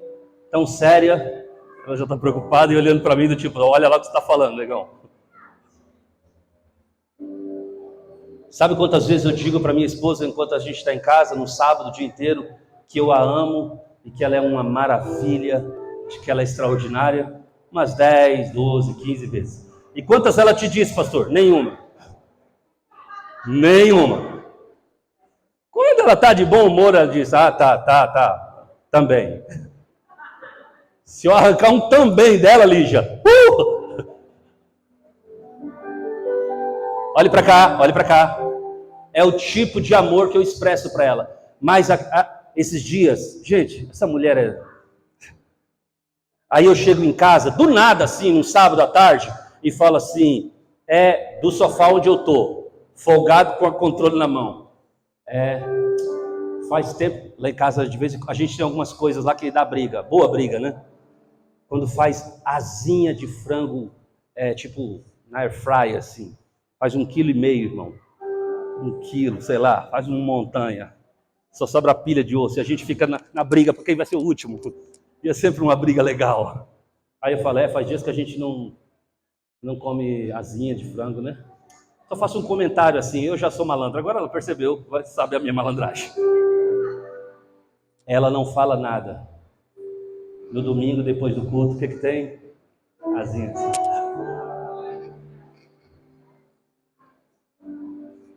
tão séria. Ela já está preocupada e olhando para mim do tipo, olha lá o que você está falando, negão. Sabe quantas vezes eu digo para minha esposa, enquanto a gente está em casa, no sábado, o dia inteiro, que eu a amo e que ela é uma maravilha, de que ela é extraordinária? Umas 10, 12, 15 vezes. E quantas ela te diz, pastor? Nenhuma. Nenhuma. Quando ela está de bom humor, ela diz, tá, também. Se eu arrancar um também dela, Lígia, olhe para cá. É o tipo de amor que eu expresso para ela. Mas esses dias, gente, essa mulher é... Aí eu chego em casa, do nada assim, num sábado à tarde, e falo assim, do sofá onde eu tô, folgado com o controle na mão. Faz tempo, lá em casa, de vez em quando, a gente tem algumas coisas lá que dá briga, boa briga, né? Quando faz asinha de frango, tipo, na air fry, assim, faz 1,5 kg, irmão. 1 quilo, sei lá, faz uma montanha. Só sobra a pilha de osso, e a gente fica na briga, porque quem vai ser o último. E é sempre uma briga legal. Aí eu falo, faz dias que a gente não come asinha de frango, né? Só faço um comentário assim, eu já sou malandro. Agora ela percebeu, vai saber a minha malandragem. Ela não fala nada. No domingo, depois do culto, o que tem? Asinha assim.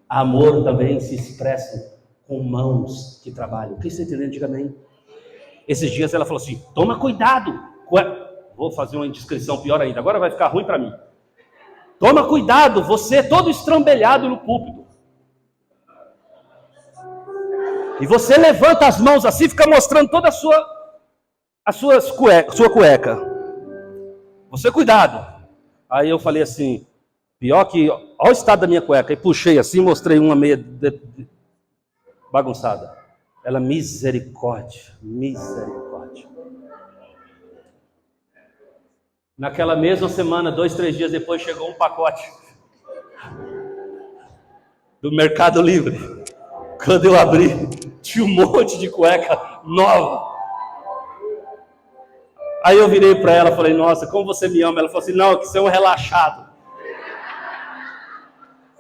Amor também se expressa com mãos que trabalham. O que você está entendendo? Diga amém. Esses dias ela falou assim, toma cuidado. Vou fazer uma indiscrição pior ainda, agora vai ficar ruim para mim. Toma cuidado, você todo estrambelhado no púlpito. E você levanta as mãos assim, fica mostrando toda a sua cueca. Você cuidado. Aí eu falei assim, pior que, olha o estado da minha cueca. E puxei assim, mostrei uma meia bagunçada. Ela, misericórdia. Naquela mesma semana, 2, 3 dias depois, chegou um pacote do Mercado Livre. Quando eu abri, tinha um monte de cueca nova. Aí eu virei para ela e falei, nossa, como você me ama. Ela falou assim, não, que você é um relaxado.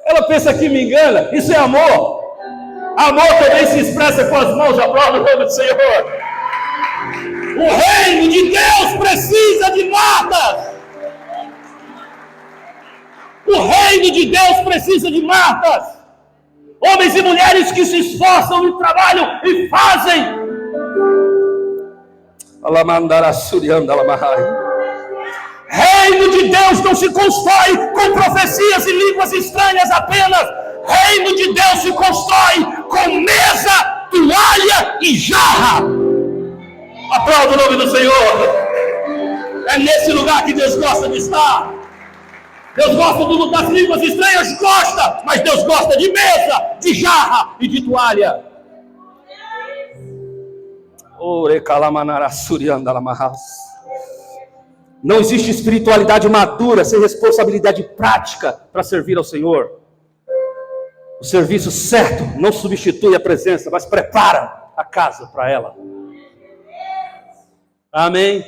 Ela pensa que me engana, isso é amor. Amor também se expressa com as mãos, aplauda o nome do Senhor. O reino de Deus precisa de Martas. O reino de Deus precisa de Martas. Homens e mulheres que se esforçam e trabalham e fazem. Reino de Deus não se constrói com profecias e línguas estranhas apenas. Reino de Deus se constrói com mesa, toalha e jarra. Aplauda o nome do Senhor. É nesse lugar que Deus gosta de estar. Deus gosta das línguas estranhas, gosta, mas Deus gosta de mesa, de jarra e de toalha. Não existe espiritualidade madura sem responsabilidade prática para servir ao Senhor. O serviço certo não substitui a presença, mas prepara a casa para ela. Amém?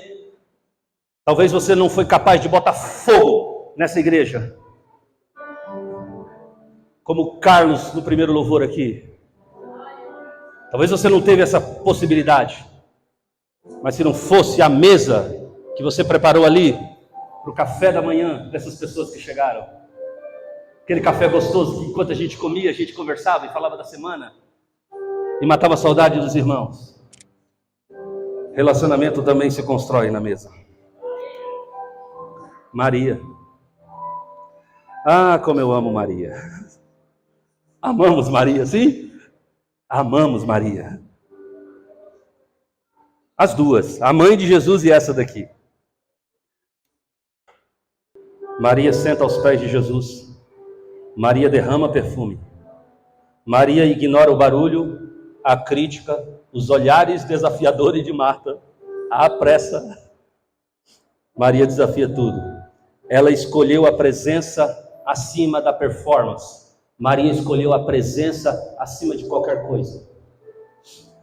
Talvez você não foi capaz de botar fogo nessa igreja, como Carlos no primeiro louvor aqui. Talvez você não teve essa possibilidade, mas se não fosse a mesa que você preparou ali para o café da manhã dessas pessoas que chegaram, aquele café gostoso que enquanto a gente comia, a gente conversava e falava da semana e matava a saudade dos irmãos. Relacionamento também se constrói na mesa. Maria. Ah, como eu amo Maria. Amamos Maria, sim? Amamos Maria. As duas, a mãe de Jesus e essa daqui. Maria senta aos pés de Jesus. Maria derrama perfume. Maria ignora o barulho, a crítica, os olhares desafiadores de Marta, a pressa. Maria desafia tudo. Ela escolheu a presença acima da performance. Maria escolheu a presença acima de qualquer coisa.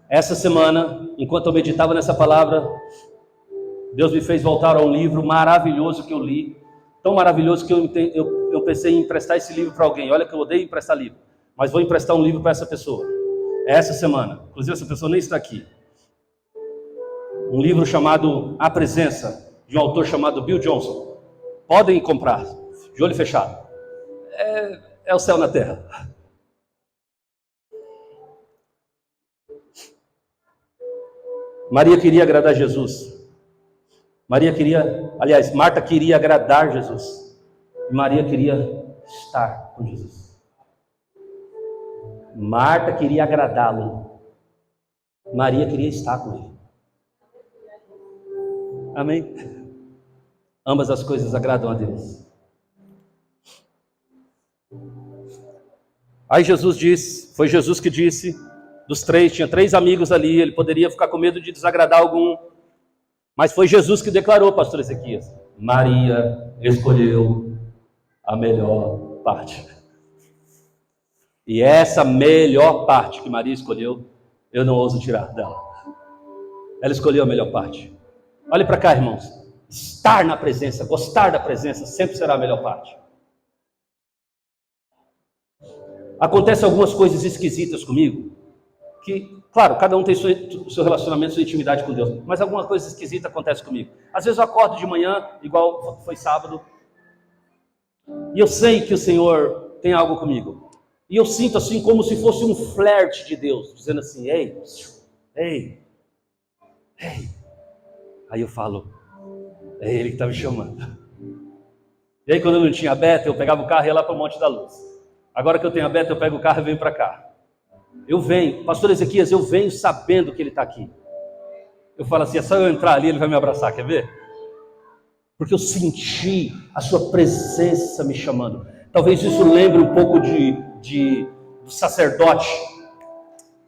Essa semana, enquanto eu meditava nessa palavra, Deus me fez voltar a um livro maravilhoso que eu li. Tão maravilhoso que eu pensei em emprestar esse livro para alguém. Olha que eu odeio emprestar livro, mas vou emprestar um livro para essa pessoa. Essa semana. Inclusive essa pessoa nem está aqui. Um livro chamado A Presença, de um autor chamado Bill Johnson. Podem comprar, de olho fechado. É o céu na terra. Maria queria agradar Jesus. Marta queria agradar Jesus. E Maria queria estar com Jesus. Marta queria agradá-lo. Maria queria estar com ele. Amém? Ambas as coisas agradam a Deus. Aí Jesus disse, foi Jesus que disse, dos três, tinha 3 amigos ali, ele poderia ficar com medo de desagradar algum, mas foi Jesus que declarou, pastor Ezequias, Maria escolheu a melhor parte. E essa melhor parte que Maria escolheu, eu não ouso tirar dela. Ela escolheu a melhor parte. Olhe para cá, irmãos. Estar na presença, gostar da presença, sempre será a melhor parte. Acontecem algumas coisas esquisitas comigo, que, claro, cada um tem seu relacionamento, sua intimidade com Deus, mas alguma coisa esquisita acontece comigo. Às vezes eu acordo de manhã, igual foi sábado, e eu sei que o Senhor tem algo comigo. E eu sinto assim como se fosse um flerte de Deus, dizendo assim, ei. Aí eu falo, é Ele que está me chamando. E aí quando eu não tinha a Beta, eu pegava o carro e ia lá para o Monte da Luz. Agora que eu tenho a Beta, eu pego o carro e venho para cá. Eu venho, pastor Ezequias, eu venho sabendo que ele está aqui. Eu falo assim, é só eu entrar ali, ele vai me abraçar, quer ver? Porque eu senti a sua presença me chamando. Talvez isso lembre um pouco do sacerdote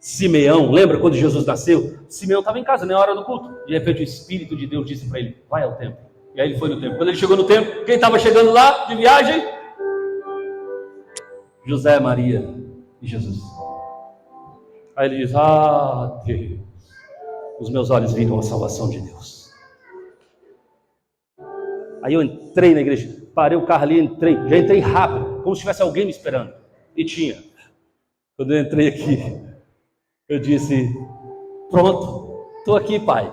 Simeão. Lembra quando Jesus nasceu? Simeão estava em casa, nem a hora do culto. De repente o Espírito de Deus disse para ele, vai ao templo. E aí ele foi no templo. Quando ele chegou no templo, quem estava chegando lá de viagem? José, Maria e Jesus. Aí ele diz, Deus, os meus olhos viram a salvação de Deus. Aí eu entrei na igreja, parei o carro ali, já entrei rápido, como se tivesse alguém me esperando. E tinha. Quando eu entrei aqui, eu disse, pronto, estou aqui, Pai.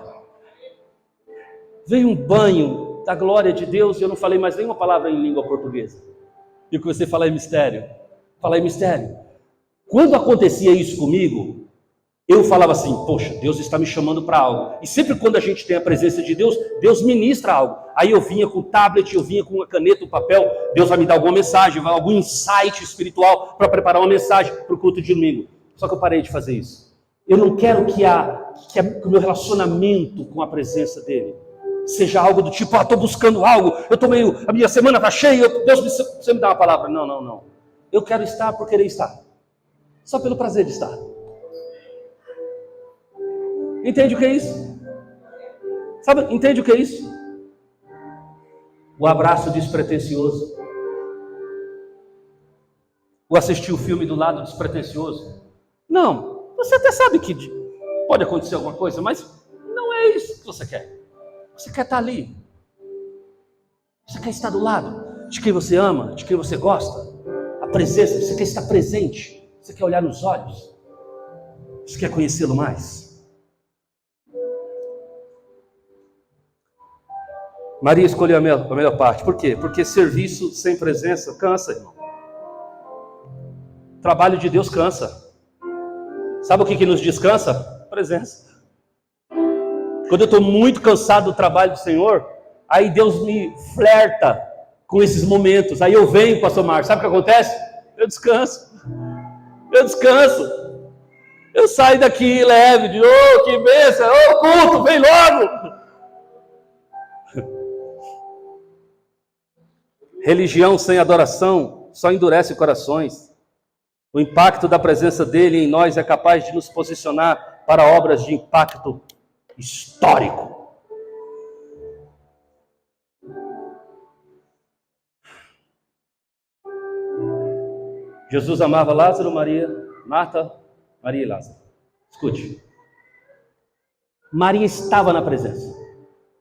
Veio um banho da glória de Deus e eu não falei mais nenhuma palavra em língua portuguesa. E eu comecei a falar em mistério. Quando acontecia isso comigo, eu falava assim, poxa, Deus está me chamando para algo. E sempre quando a gente tem a presença de Deus, Deus ministra algo. Aí eu vinha com o tablet, eu vinha com uma caneta, um papel, Deus vai me dar alguma mensagem, algum insight espiritual para preparar uma mensagem para o culto de domingo. Só que eu parei de fazer isso. Eu não quero que o meu relacionamento com a presença dele seja algo do tipo, estou buscando algo, a minha semana está cheia, Deus você me dá uma palavra. Não. Eu quero estar por querer estar. Só pelo prazer de estar. Entende o que é isso? Entende o que é isso? O abraço despretensioso. O assistir o filme do lado despretensioso. Não, você até sabe que pode acontecer alguma coisa, mas não é isso que você quer. Você quer estar ali. Você quer estar do lado de quem você ama, de quem você gosta. A presença, você quer estar presente. Você quer olhar nos olhos. Você quer conhecê-lo mais. Maria escolheu a melhor parte. Por quê? Porque serviço sem presença cansa, irmão. Trabalho de Deus cansa. Sabe o que nos descansa? Presença. Quando eu estou muito cansado do trabalho do Senhor, aí Deus me flerta com esses momentos. Aí eu venho, pastor Marcos, sabe o que acontece? Eu descanso. Eu saio daqui leve, de que bênção, culto, vem logo. Religião sem adoração só endurece corações. O impacto da presença dele em nós é capaz de nos posicionar para obras de impacto histórico. Jesus amava Lázaro, Maria, Marta, Maria e Lázaro. Escute. Maria estava na presença.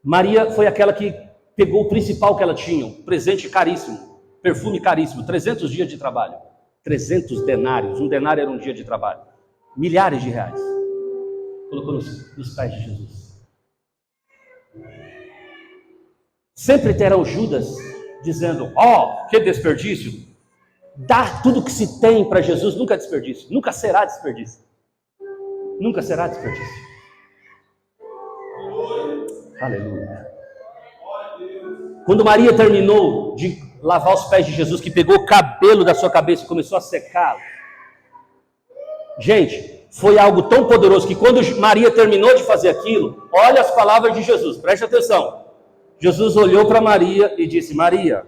Maria foi aquela que pegou o principal que ela tinha, um presente caríssimo, perfume caríssimo, 300 dias de trabalho, 300 denários, um denário era um dia de trabalho, milhares de reais, colocou nos pés de Jesus. Sempre terão Judas dizendo, que desperdício, dar tudo que se tem para Jesus nunca é desperdício, nunca será desperdício, nunca será desperdício. Aleluia. Quando Maria terminou de lavar os pés de Jesus, que pegou o cabelo da sua cabeça e começou a secá-lo, gente, foi algo tão poderoso que quando Maria terminou de fazer aquilo, olha as palavras de Jesus, preste atenção. Jesus olhou para Maria e disse, Maria,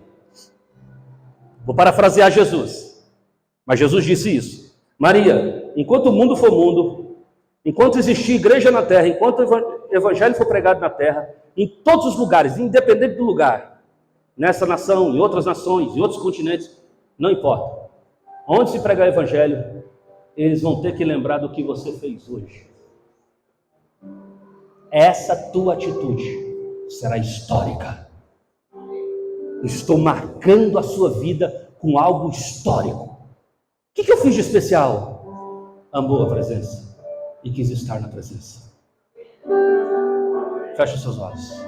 vou parafrasear Jesus, mas Jesus disse isso, Maria, enquanto o mundo for mundo, enquanto existir igreja na terra, enquanto o evangelho for pregado na terra, em todos os lugares, independente do lugar, nessa nação, em outras nações, em outros continentes, não importa, onde se pregar o evangelho, eles vão ter que lembrar do que você fez hoje. Essa tua atitude será histórica. Estou marcando a sua vida com algo histórico. O que eu fiz de especial? Amou a presença e quis estar na presença. Feche os seus olhos.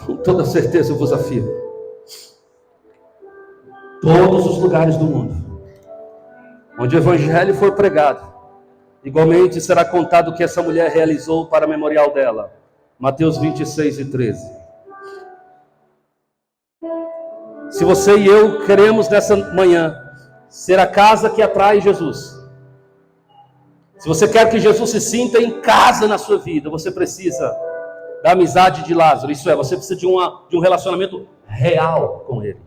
Com toda certeza eu vos afirmo, todos os lugares do mundo, onde o evangelho for pregado, igualmente será contado o que essa mulher realizou para o memorial dela. Mateus 26:13. Se você e eu queremos nessa manhã ser a casa que atrai Jesus, se você quer que Jesus se sinta em casa na sua vida, você precisa da amizade de Lázaro, isso é, você precisa de um relacionamento real com ele.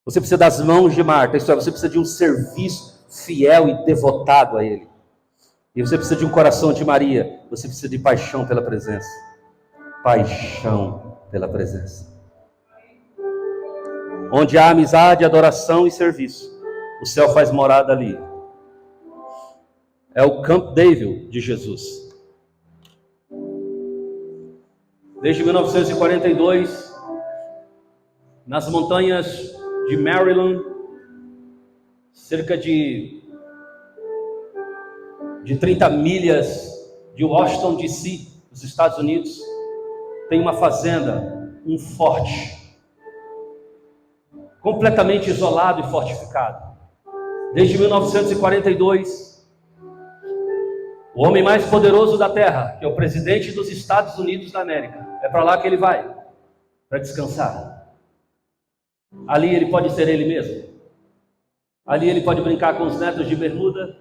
Você precisa das mãos de Marta, isso é, você precisa de um serviço fiel e devotado a ele. E você precisa de um coração de Maria, você precisa de paixão pela presença. Paixão pela presença. Onde há amizade, adoração e serviço, o céu faz morada ali. É o Camp David de Jesus. Desde 1942, nas montanhas de Maryland, cerca de 30 milhas de Washington, D.C., nos Estados Unidos, tem uma fazenda, um forte, completamente isolado e fortificado. Desde 1942, o homem mais poderoso da terra, que é o presidente dos Estados Unidos da América, é para lá que ele vai, para descansar. Ali ele pode ser ele mesmo. Ali ele pode brincar com os netos de bermuda.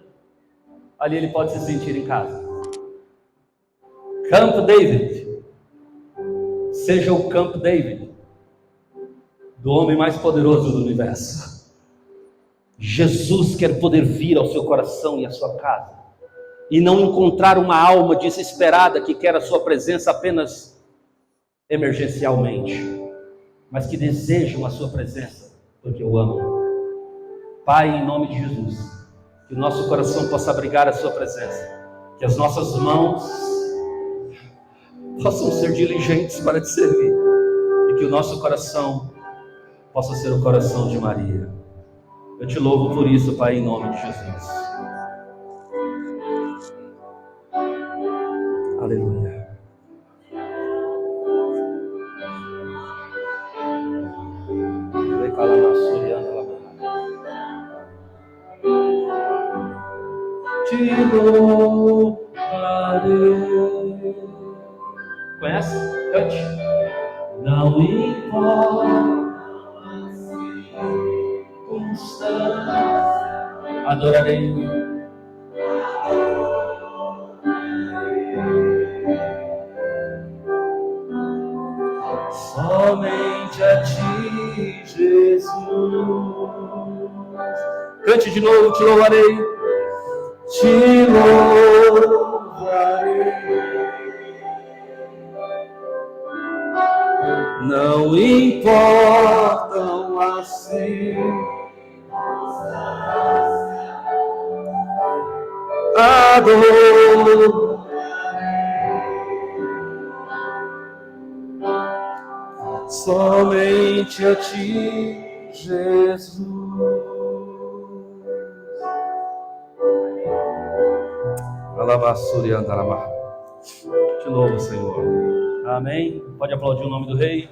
Ali ele pode se sentir em casa. Camp David. Seja o Camp David do homem mais poderoso do universo. Jesus quer poder vir ao seu coração e à sua casa e não encontrar uma alma desesperada que quer a sua presença apenas emergencialmente, mas que desejam a sua presença porque o amam. Pai, em nome de Jesus, que o nosso coração possa abrigar a sua presença, que as nossas mãos possam ser diligentes para te servir e que o nosso coração possa ser o coração de Maria. Eu te louvo por isso, Pai, em nome de Jesus. Aleluia. Te louvarei. Conhece? Cante. Não importa como está, adorarei. Somente a ti, Jesus. Cante de novo, te louvarei. Te louvarei. não importam assim. A dor, somente a ti, Jesus. Alabassuri andarabá. Te louvo, Senhor. Amém. Pode aplaudir o nome do Rei.